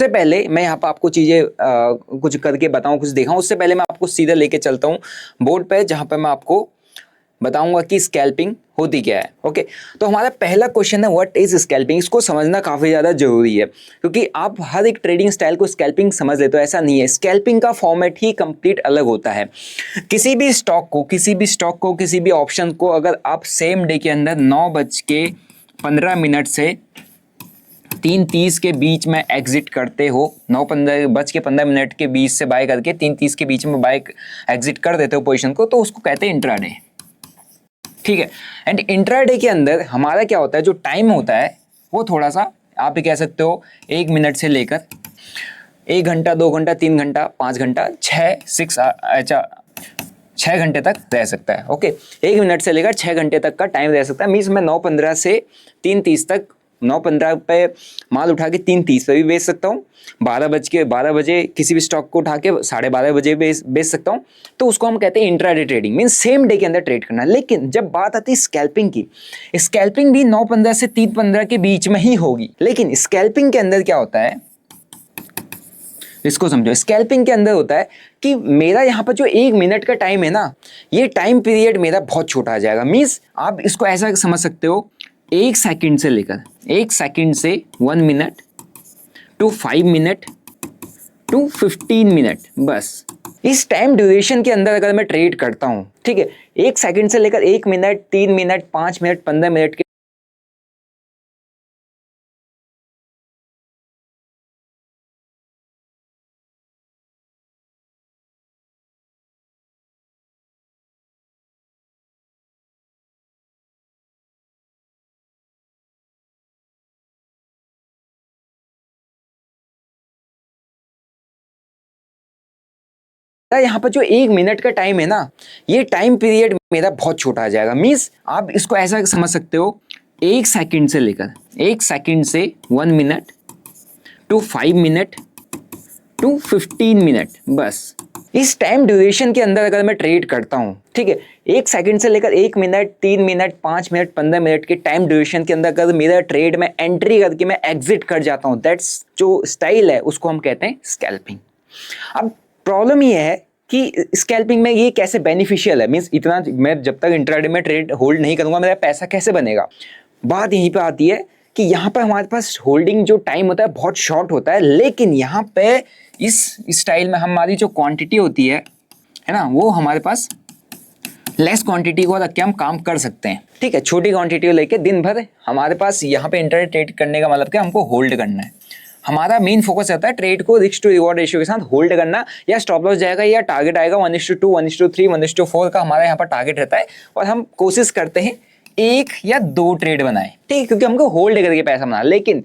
उससे पहले मैं यहाँ पर आपको चीजें कुछ करके बताऊं, कुछ दिखाऊं, उससे पहले मैं आपको सीधा लेके चलता हूँ बोर्ड पे, जहां पे मैं आपको बताऊंगा कि स्कैल्पिंग होती क्या है। ओके, तो हमारा पहला क्वेश्चन है व्हाट इज स्कैल्पिंग। इसको समझना काफी ज्यादा जरूरी है, क्योंकि आप हर एक ट्रेडिंग स्टाइल को स्कैल्पिंग समझ लेते हो, ऐसा नहीं है। स्कैल्पिंग का फॉर्मेट ही कंप्लीट अलग होता है। किसी भी स्टॉक को, किसी भी ऑप्शन को अगर आप सेम डे के अंदर 9:15 से 3:30 के बीच में एग्जिट करते हो, 9:15 के बीच से बाय करके 3:30 के बीच में बाय एग्जिट कर देते हो पोजीशन को, तो उसको कहते हैं इंट्राडे। ठीक है, एंड इंट्राडे के अंदर हमारा क्या होता है, जो टाइम होता है वो थोड़ा सा आप ही कह सकते हो 1 मिनट से लेकर 1 घंटा, 2 घंटा, 3 घंटा, 5 घंटा, 6 घंटे तक रह सकता है। ओके, 1 मिनट से लेकर 6 घंटे तक का टाइम रह सकता है। मीन्स मैं 9:15 से 3:30 तक, 9:15 पे माल उठा के 3:30 पे भी बेच सकता हूँ, 12 बजे किसी भी स्टॉक को उठा के 12:30 बजे बेच सकता हूँ। तो उसको हम कहते हैं intraday trading, means same day के अंदर ट्रेड करना। लेकिन जब बात आती है स्कैल्पिंग की, स्कैल्पिंग भी 9:15 से 3:15 के बीच में ही होगी। लेकिन स्कैल्पिंग के अंदर क्या होता है, इसको समझो। स्कैल्पिंग के अंदर होता है कि मेरा यहाँ पर जो 1 मिनट का टाइम है ना, ये टाइम पीरियड मेरा बहुत छोटा आ जाएगा। मीन्स आप इसको ऐसा समझ सकते हो, 1 सेकंड से लेकर 1 सेकंड से 1 minute to 5 minute to 15 minute, बस इस टाइम ड्यूरेशन के अंदर अगर मैं ट्रेड करता हूं, ठीक है, 1 सेकंड से लेकर 1 मिनट, 3 मिनट, 5 मिनट, 15 मिनट के यहाँ पर जो 1 मिनट का टाइम है ना, ये टाइम पीरियड मेरा बहुत छोटा आ जाएगा। मीन्स आप इसको ऐसा समझ सकते हो, 1 सेकंड से लेकर 1 सेकंड से 1 minute to 5 minute to 15 minute, बस इस टाइम ड्यूरेशन के अंदर अगर मैं ट्रेड करता हूं, ठीक है, 1 सेकंड से लेकर 1 मिनट, 3 मिनट, 5 मिनट, 15 मिनट के टाइम ड्यूरेशन के अंदर अगर मेरा ट्रेड में एंट्री करके मैं एग्जिट कर जाता हूं, दैट्स जो स्टाइल है उसको हम कहते हैं स्कैल्पिंग। अब प्रॉब्लम ये है कि स्कैल्पिंग में ये कैसे बेनिफिशियल है, मींस इतना मैं जब तक इंट्राडे में ट्रेड होल्ड नहीं करूंगा मेरा पैसा कैसे बनेगा। बात यहीं पे आती है कि यहाँ पर हमारे पास होल्डिंग जो टाइम होता है बहुत शॉर्ट होता है, लेकिन यहाँ पे इस स्टाइल में हमारी जो क्वांटिटी होती है ना, वो हमारे पास लेस क्वांटिटी को रख के हम काम कर सकते हैं। ठीक है, छोटी क्वांटिटी को लेके दिन भर हमारे पास यहाँ पे इंट्राडे ट्रेड करने का मतलब क्या, हमको होल्ड करना है। हमारा मेन फोकस रहता है ट्रेड को रिस्क टू रिवॉर्ड रेशियो के साथ होल्ड करना, या स्टॉप लॉस जाएगा या टारगेट आएगा 1:2, 1:3, 1:4 का हमारा यहाँ पर टारगेट रहता है, और हम कोशिश करते हैं 1 या 2 ट्रेड बनाए, ठीक है, क्योंकि हमको होल्ड करके पैसा बनाना। लेकिन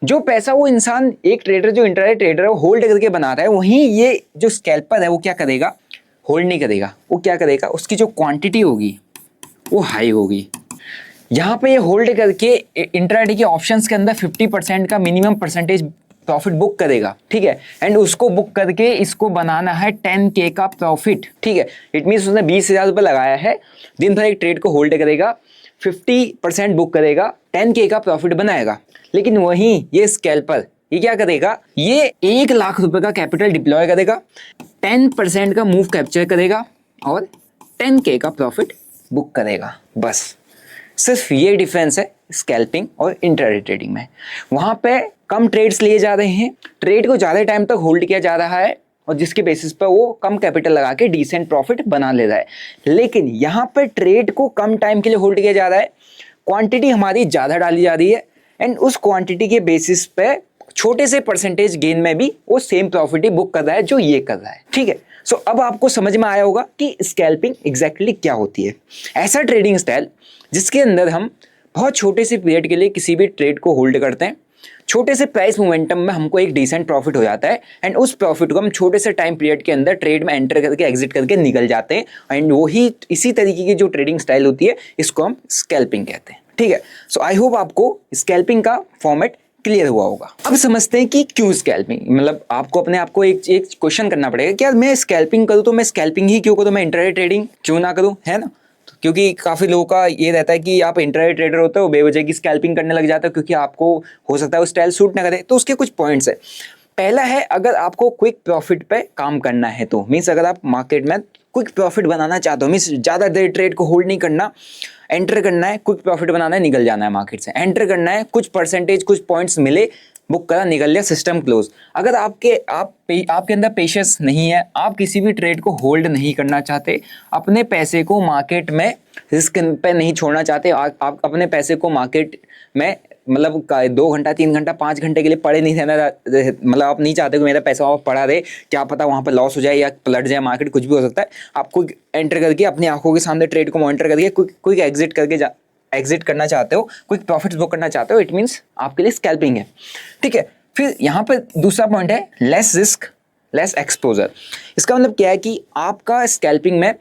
जो पैसा वो इंसान, एक ट्रेडर जो इंट्राडे ट्रेडर है वो होल्ड करके बना रहा है, वहीं ये जो स्कैल्पर है वो क्या करेगा, होल्ड नहीं करेगा। वो क्या करेगा, उसकी जो क्वांटिटी होगी वो हाई होगी। यहाँ पे ये होल्ड करके इंट्राडे के ऑप्शंस के अंदर 50% का मिनिमम परसेंटेज प्रॉफिट बुक करेगा, ठीक है, एंड उसको बुक करके इसको बनाना है 10K का प्रॉफिट, ठीक है। इट मीन्स उसने 20,000 रुपये लगाया है, दिन भर एक ट्रेड को होल्ड करेगा, 50% बुक करेगा, 10K का प्रॉफिट बनाएगा। लेकिन वहीं ये स्कैल्पर ये क्या करेगा, ये 1 लाख रुपए का कैपिटल डिप्लॉय करेगा, 10% का मूव कैप्चर करेगा और 10K का प्रॉफिट बुक करेगा। बस सिर्फ ये डिफरेंस है स्कैल्पिंग और इंट्राडे ट्रेडिंग में। वहां पे कम ट्रेड्स लिए जा रहे हैं, ट्रेड को ज़्यादा टाइम तक होल्ड किया जा रहा है, और जिसके बेसिस पर वो कम कैपिटल लगा के डिसेंट प्रॉफिट बना ले रहा है। लेकिन यहाँ पे ट्रेड को कम टाइम के लिए होल्ड किया जा रहा है, क्वांटिटी हमारी ज़्यादा डाली जा रही है, एंड उस क्वांटिटी के बेसिस पे छोटे से परसेंटेज गेन में भी वो सेम प्रॉफिट ही बुक कर रहा है जो ये कर रहा है, ठीक है। सो अब आपको समझ में आया होगा कि स्कैल्पिंग एग्जैक्टली क्या होती है। ऐसा ट्रेडिंग स्टाइल जिसके अंदर हम बहुत छोटे से पीरियड के लिए किसी भी ट्रेड को होल्ड करते हैं, छोटे से प्राइस मोमेंटम में हमको एक डिसेंट प्रॉफिट हो जाता है, एंड उस प्रॉफिट को हम छोटे से टाइम पीरियड के अंदर ट्रेड में एंटर करके एग्जिट करके निकल जाते हैं, एंड वही इसी तरीके की जो ट्रेडिंग स्टाइल होती है इसको हम स्कैल्पिंग कहते हैं, ठीक है। सो आई होप आपको स्कैल्पिंग का फॉर्मेट क्लियर हुआ होगा। अब समझते हैं कि क्यों स्कैल्पिंग, मतलब आपको अपने आप को एक क्वेश्चन करना पड़ेगा कि यार मैं स्कैल्पिंग करूँ तो मैं स्कैल्पिंग ही क्यों करूँ, मैं इंट्राडे ट्रेडिंग क्यों ना करूँ, है ना। क्योंकि काफ़ी लोगों का ये रहता है कि आप इंट्राडे ट्रेडर होते हो बेवजह की स्कैल्पिंग करने लग जाते हो, क्योंकि आपको हो सकता है वो स्टाइल सूट ना करे। तो उसके कुछ पॉइंट्स है। पहला है, अगर आपको क्विक प्रॉफिट पे काम करना है तो मीन्स अगर आप मार्केट में क्विक प्रॉफिट बनाना चाहते हो, मीन्स ज़्यादा देर ट्रेड को होल्ड नहीं करना, एंटर करना है, क्विक प्रॉफिट बनाना है, निकल जाना है मार्केट से, एंटर करना है, कुछ परसेंटेज कुछ पॉइंट्स मिले, बुक करा, निकल लिया, सिस्टम क्लोज। अगर आपके अंदर पेशेंस नहीं है, आप किसी भी ट्रेड को होल्ड नहीं करना चाहते, अपने पैसे को मार्केट में रिस्क पे नहीं छोड़ना चाहते, आप अपने पैसे को मार्केट में मतलब 2 घंटा 3 घंटा 5 घंटे के लिए पड़े नहीं रहना, मतलब आप नहीं चाहते कि मेरा पैसा वहाँ पड़ा रहे, क्या पता वहाँ पर लॉस हो जाए या पलट जाए मार्केट, कुछ भी हो सकता है। आप क्विक एंटर करके अपनी आंखों के सामने ट्रेड को मॉनिटर करके क्विक एग्जिट करना चाहते हो, क्विक प्रॉफिट्स बुक करना चाहते हो, इट मीन्स आपके लिए स्कैल्पिंग है। ठीक है, फिर यहाँ पर दूसरा पॉइंट है लेस रिस्क लेस एक्सपोजर। इसका मतलब क्या है कि आपका स्कैल्पिंग में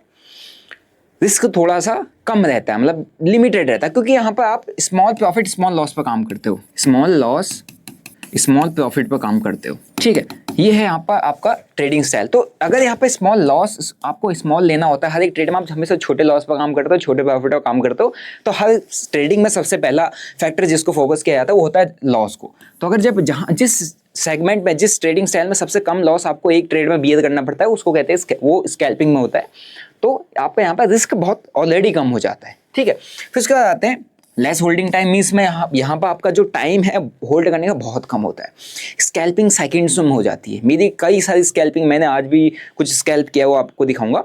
रिस्क थोड़ा सा कम रहता है, मतलब लिमिटेड रहता है, क्योंकि यहाँ पर आप स्मॉल प्रॉफिट स्मॉल लॉस पर काम करते हो, स्मॉल लॉस स्मॉल प्रॉफिट पर काम करते हो। ठीक है, ये है यहाँ पर आपका ट्रेडिंग स्टाइल। तो अगर यहाँ पे स्मॉल लॉस आपको स्मॉल लेना होता है, हर एक ट्रेड में आप हमेशा छोटे लॉस पर काम करते हो, छोटे प्रॉफिट पर काम करते हो, तो हर ट्रेडिंग में सबसे पहला फैक्टर जिसको फोकस किया जाता है वो होता है लॉस को। तो अगर जिस सेगमेंट में जिस ट्रेडिंग स्टाइल में सबसे कम लॉस आपको एक ट्रेड में बियर करना पड़ता है, उसको कहते हैं वो स्कैल्पिंग में होता है। तो आपका यहाँ पर रिस्क बहुत ऑलरेडी कम हो जाता है। ठीक है, फिर उसके बाद आते हैं लेस होल्डिंग टाइम, मीन्स में यहाँ पर आपका जो टाइम है होल्ड करने का बहुत कम होता है। स्कैल्पिंग सेकंड्स में हो जाती है। मेरी कई सारी स्कैल्पिंग, मैंने आज भी कुछ स्कैल्प किया, वो आपको दिखाऊंगा।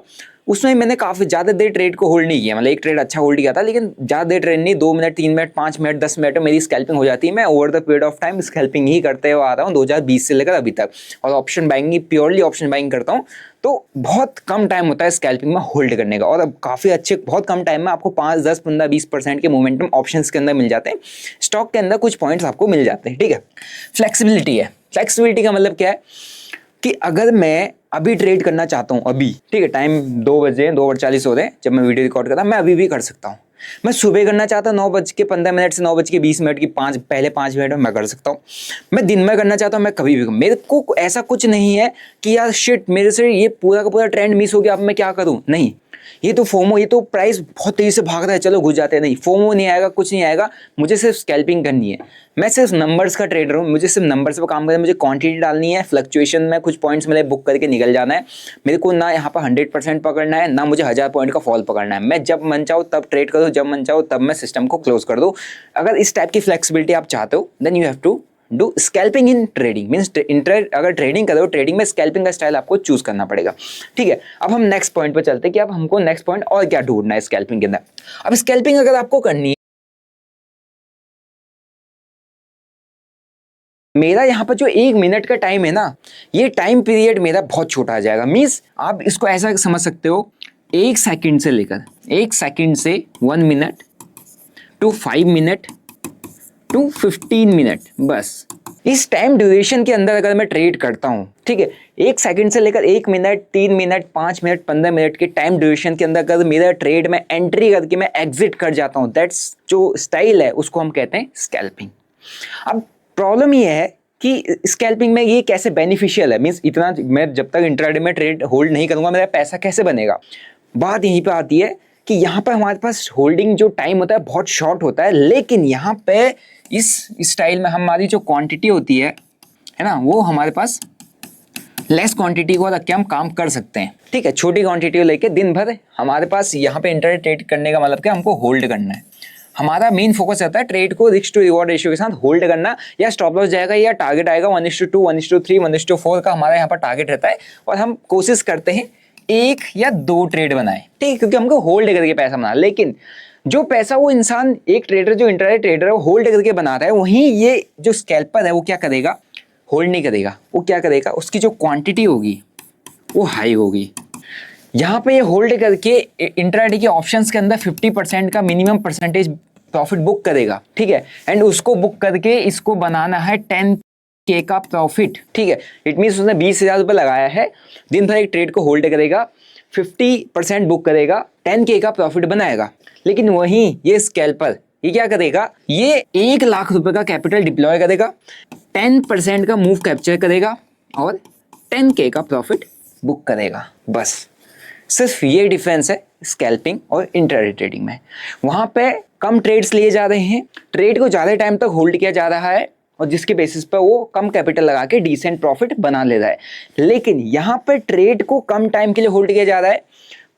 उसमें मैंने काफ़ी ज़्यादा देर ट्रेड को होल्ड नहीं किया, मतलब एक ट्रेड अच्छा होल्ड किया था, लेकिन ज़्यादा देर ट्रेड नहीं, 2 मिनट 3 मिनट 5 मिनट 10 मिनट में मेरी स्कैल्पिंग हो जाती है। मैं over the period of time scalping ही करते हुए आ रहा हूँ 2020 से लेकर अभी तक, और option buying, purely option buying करता हूँ। तो बहुत कम टाइम होता है स्कैल्पिंग में होल्ड करने का, और अब काफ़ी अच्छे बहुत कम टाइम में आपको 5 10 15 20% के मोमेंटम ऑप्शंस के अंदर मिल जाते हैं, स्टॉक के अंदर कुछ पॉइंट्स आपको मिल जाते हैं। ठीक है, फ्लेक्सिबिलिटी है। फ्लेक्सिबिलिटी का मतलब क्या है कि अगर मैं अभी ट्रेड करना चाहता हूँ, अभी, ठीक है, टाइम 2 बजे 2:40 हो रहे हैं जब मैं वीडियो रिकॉर्ड कर रहा हूँ, मैं अभी भी कर सकता हूँ। मैं सुबह करना चाहता हूँ 9:15 से 9:20 की पहले 5 मिनट में मैं कर सकता हूँ। मैं दिन में करना चाहता हूँ, मैं कभी भी, मेरे को ऐसा कुछ नहीं है कि यार शिट मेरे से ये पूरा का पूरा ट्रेंड मिस हो गया, अब मैं क्या करूँ। नहीं, ये तो फोमो, ये तो प्राइस बहुत तेजी से भाग रहा है, चलो घुस जाते हैं। नहीं, फोमो नहीं आएगा, कुछ नहीं आएगा, मुझे सिर्फ स्कैल्पिंग करनी है। मैं सिर्फ नंबर्स का ट्रेडर हूँ, मुझे सिर्फ नंबर्स पर काम करना है, मुझे क्वांटिटी डालनी है, फ्लक्चुएशन में कुछ पॉइंट्स मिले बुक करके निकल जाना है। मेरे को ना यहाँ पर 100% पकड़ना है, ना मुझे 1000 पॉइंट का फॉल पकड़ना है। मैं जब मन चाहूँ तब ट्रेड करूँ, जब मन चाहूँ तब मैं सिस्टम को क्लोज कर दूँ। अगर इस टाइप की फ्लेक्सिबिलिटी आप चाहते हो, then you have to do scalping in trading, means अगर ट्रेडिंग करो, ट्रेडिंग में स्कैल्पिंग का स्टाइल आपको चूज करना पड़ेगा। ठीक है, अब हम नेक्स्ट पॉइंट पे चलते हैं कि अब हमको नेक्स्ट पॉइंट और क्या ढूंढना है स्कैल्पिंग के अंदर। अब स्कैल्पिंग अगर आपको करनी है, मेरा यहाँ पर जो 1 मिनट का टाइम है ना, ये टाइम पीरियड मेरा बहुत छोटा आ जाएगा। मीन्स आप इसको ऐसा समझ सकते हो, 1 सेकंड से लेकर 1 सेकंड से 1 minute to 5 minute to 15 minute, बस इस टाइम ड्यूरेशन के अंदर अगर मैं ट्रेड करता हूं, ठीक है, 1 सेकंड से लेकर 1 मिनट 3 मिनट 5 मिनट 15 मिनट के टाइम ड्यूरेशन के अंदर अगर मेरा ट्रेड में एंट्री करके मैं एग्जिट कर जाता हूं, दैट्स जो स्टाइल है उसको हम कहते हैं स्कैल्पिंग। अब प्रॉब्लम ये है कि स्कैल्पिंग में ये कैसे बेनिफिशियल है, मीन्स इतना मैं जब तक इंट्राडे में ट्रेड होल्ड नहीं करूंगा मेरा पैसा कैसे बनेगा। बात यहीं पे आती है कि यहाँ पर हमारे पास होल्डिंग जो टाइम होता है बहुत शॉर्ट होता है, लेकिन यहाँ पे इस स्टाइल में हमारी जो क्वांटिटी होती है ना, वो हमारे पास लेस क्वांटिटी को रख के हम काम कर सकते हैं। ठीक है, छोटी क्वांटिटी को लेके दिन भर हमारे पास यहाँ पे इंट्राडे ट्रेड करने का मतलब क्या, हमको होल्ड करना है। हमारा मेन फोकस रहता है ट्रेड को रिस्क टू रिवॉर्ड रेशियो के साथ होल्ड करना, या स्टॉप लॉस जाएगा या टारगेट आएगा 1:2 1:3 1:4 का हमारा यहाँ पर टारगेट रहता है, और हम कोशिश करते हैं 1 या 2 ट्रेड बनाए, ठीक है, क्योंकि हमको होल्ड करके पैसा बनाना। लेकिन जो पैसा वो इंसान, एक ट्रेडर जो इंट्राडे ट्रेडर है वो होल्ड करके बना रहा है, वहीं ये जो स्कैल्पर है वो क्या करेगा, होल्ड नहीं करेगा। वो क्या करेगा, उसकी जो क्वांटिटी होगी वो हाई होगी। यहाँ पे ये होल्ड करके इंट्राडे के ऑप्शंस के अंदर 50% का मिनिमम परसेंटेज प्रॉफिट बुक करेगा, ठीक है, एंड उसको बुक करके इसको बनाना है 10K का प्रॉफिट। ठीक है, इट मीन्स उसने 20,000 रुपये लगाया है, दिन भर एक ट्रेड को होल्ड करेगा, 50% बुक करेगा, 10K का प्रॉफिट बनाएगा। लेकिन वहीं ये स्कैल्पर ये क्या करेगा, ये 1 लाख रुपए का कैपिटल डिप्लॉय करेगा, 10% का मूव कैप्चर करेगा और 10K का प्रॉफिट बुक करेगा। बस सिर्फ ये डिफरेंस है स्कैल्पिंग और इंट्राडे ट्रेडिंग में। वहां पे कम ट्रेड्स लिए जा रहे हैं, ट्रेड को ज़्यादा टाइम तक होल्ड किया जा रहा है, और जिसके बेसिस पर वो कम कैपिटल लगा के डिसेंट प्रॉफिट बना ले रहा है। लेकिन यहाँ पर ट्रेड को कम टाइम के लिए होल्ड किया जा रहा है,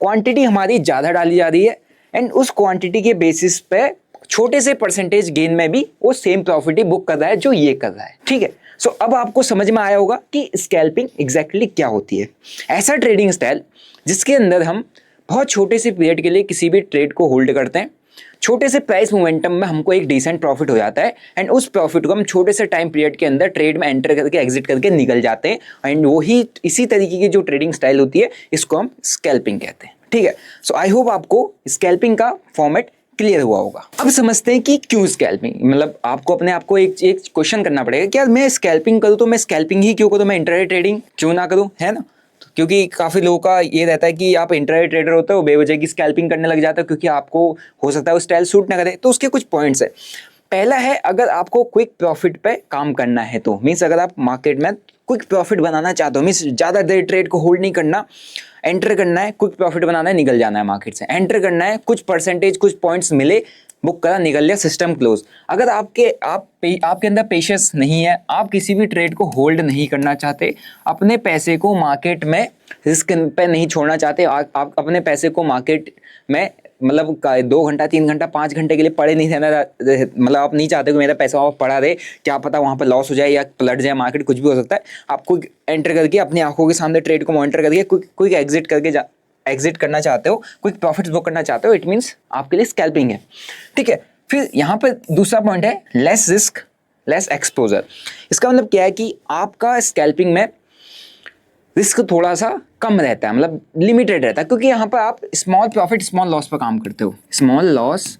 क्वांटिटी हमारी ज़्यादा डाली जा रही है एंड उस क्वांटिटी के बेसिस पे छोटे से परसेंटेज गेन में भी वो सेम प्रॉफिट ही बुक कर रहा है जो ये कर रहा है। ठीक है, सो अब आपको समझ में आया होगा कि स्कैल्पिंग एग्जैक्टली क्या होती है। ऐसा ट्रेडिंग स्टाइल जिसके अंदर हम बहुत छोटे से पीरियड के लिए किसी भी ट्रेड को होल्ड करते हैं, छोटे से प्राइस मोमेंटम में हमको एक डिसेंट प्रॉफिट हो जाता है एंड उस प्रॉफिट को हम छोटे से टाइम पीरियड के अंदर ट्रेड में एंटर करके एग्जिट करके निकल जाते हैं एंड वही इसी तरीके की जो ट्रेडिंग स्टाइल होती है इसको हम स्कैल्पिंग कहते हैं। ठीक है, सो आई होप आपको स्कैल्पिंग का फॉर्मेट क्लियर हुआ होगा। अब समझते हैं कि क्यों स्कैल्पिंग, मतलब आपको अपने आप को एक क्वेश्चन करना पड़ेगा कि यार मैं स्कैल्पिंग करूँ तो मैं स्कैल्पिंग ही क्यों करूँ, मैं इंट्राडे ट्रेडिंग क्यों ना करूँ, है ना। क्योंकि काफ़ी लोगों का ये रहता है कि आप इंट्राडे ट्रेडर होते हो बेवजह की स्कैल्पिंग करने लग जाते हो क्योंकि आपको हो सकता है वो स्टाइल सूट ना करे। तो उसके कुछ पॉइंट्स है। पहला है, अगर आपको क्विक प्रॉफिट पे काम करना है तो मीन्स अगर आप मार्केट में क्विक प्रॉफिट बनाना चाहते हो, मीन्स ज़्यादा देर ट्रेड को होल्ड नहीं करना, एंटर करना है, क्विक प्रॉफिट बनाना है, निकल जाना है मार्केट से, एंटर करना है, कुछ परसेंटेज कुछ पॉइंट्स मिले, बुक करा, निकल लिया, सिस्टम क्लोज। अगर आपके अंदर पेशेंस नहीं है, आप किसी भी ट्रेड को होल्ड नहीं करना चाहते, अपने पैसे को मार्केट में रिस्क पे नहीं छोड़ना चाहते, आप अपने पैसे को मार्केट में मतलब 2 घंटा 3 घंटा 5 घंटे के लिए पड़े नहीं रहना, मतलब आप नहीं चाहते कि मेरा पैसा वहाँ पड़ा रहे, क्या पता वहाँ पर लॉस हो जाए या पलट जाए मार्केट, कुछ भी हो सकता है। आपको एंटर करके अपनी आंखों के सामने ट्रेड को मॉनिटर करके क्विक एग्जिट करना चाहते हो, क्विक प्रॉफिट्स बुक करना चाहते हो, इट मीन्स आपके लिए स्कैल्पिंग है। ठीक है, फिर यहाँ पर दूसरा पॉइंट है लेस रिस्क लेस एक्सपोजर। इसका मतलब क्या है कि आपका स्कैल्पिंग में रिस्क थोड़ा सा कम रहता है, मतलब लिमिटेड रहता है, क्योंकि यहाँ पर आप स्मॉल प्रॉफिट स्मॉल लॉस पर काम करते हो, स्मॉल लॉस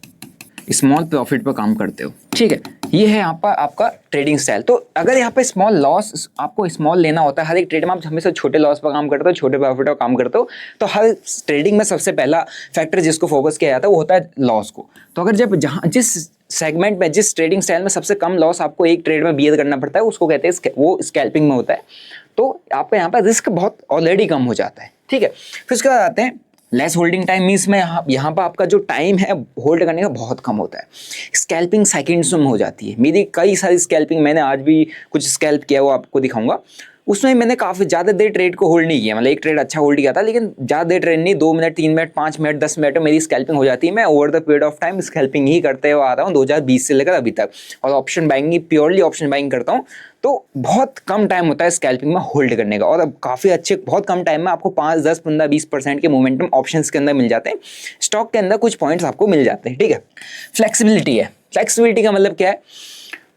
स्मॉल प्रॉफिट पर काम करते हो। ठीक है, ये है यहाँ पर आपका ट्रेडिंग स्टाइल। तो अगर यहाँ पे स्मॉल लॉस आपको स्मॉल लेना होता है, हर एक ट्रेड में आप हमेशा छोटे लॉस पर काम करते हो, छोटे प्रॉफिट पर काम करते हो, तो हर ट्रेडिंग में सबसे पहला फैक्टर जिसको फोकस किया जाता है वो होता है लॉस को। तो अगर जिस सेगमेंट में जिस ट्रेडिंग स्टाइल में सबसे कम लॉस आपको एक ट्रेड में बियर करना पड़ता है उसको कहते हैं वो स्कैल्पिंग में होता है। तो आपका यहाँ पर रिस्क बहुत ऑलरेडी कम हो जाता है। ठीक है, फिर उसके बाद आते हैं लेस होल्डिंग टाइम, मीन्स में यहाँ पर आपका जो टाइम है होल्ड करने का बहुत कम होता है। स्कैल्पिंग सेकंड्स में हो जाती है। मेरी कई सारी स्कैल्पिंग, मैंने आज भी कुछ स्कैल्प किया वो आपको दिखाऊंगा, उसमें मैंने काफ़ी ज़्यादा देर ट्रेड को होल्ड नहीं किया, मतलब एक ट्रेड अच्छा होल्ड किया था लेकिन ज़्यादा देर ट्रेड नहीं, 2 मिनट 3 मिनट 5 मिनट 10 मिनट में मेरी स्कैल्पिंग हो जाती है। मैं over the period of time scalping ही करते हुए आ रहा हूँ 2020 से लेकर अभी तक, और option buying purely option buying करता हूँ। तो बहुत कम टाइम होता है स्कैल्पिंग में होल्ड करने का, और अब काफ़ी अच्छे बहुत कम टाइम में आपको 5 10 15 20% के मोमेंटम ऑप्शंस के अंदर मिल जाते हैं, स्टॉक के अंदर कुछ पॉइंट्स आपको मिल जाते हैं। ठीक है, फ्लेक्सिबिलिटी है। फ्लेक्सिबिलिटी का मतलब क्या है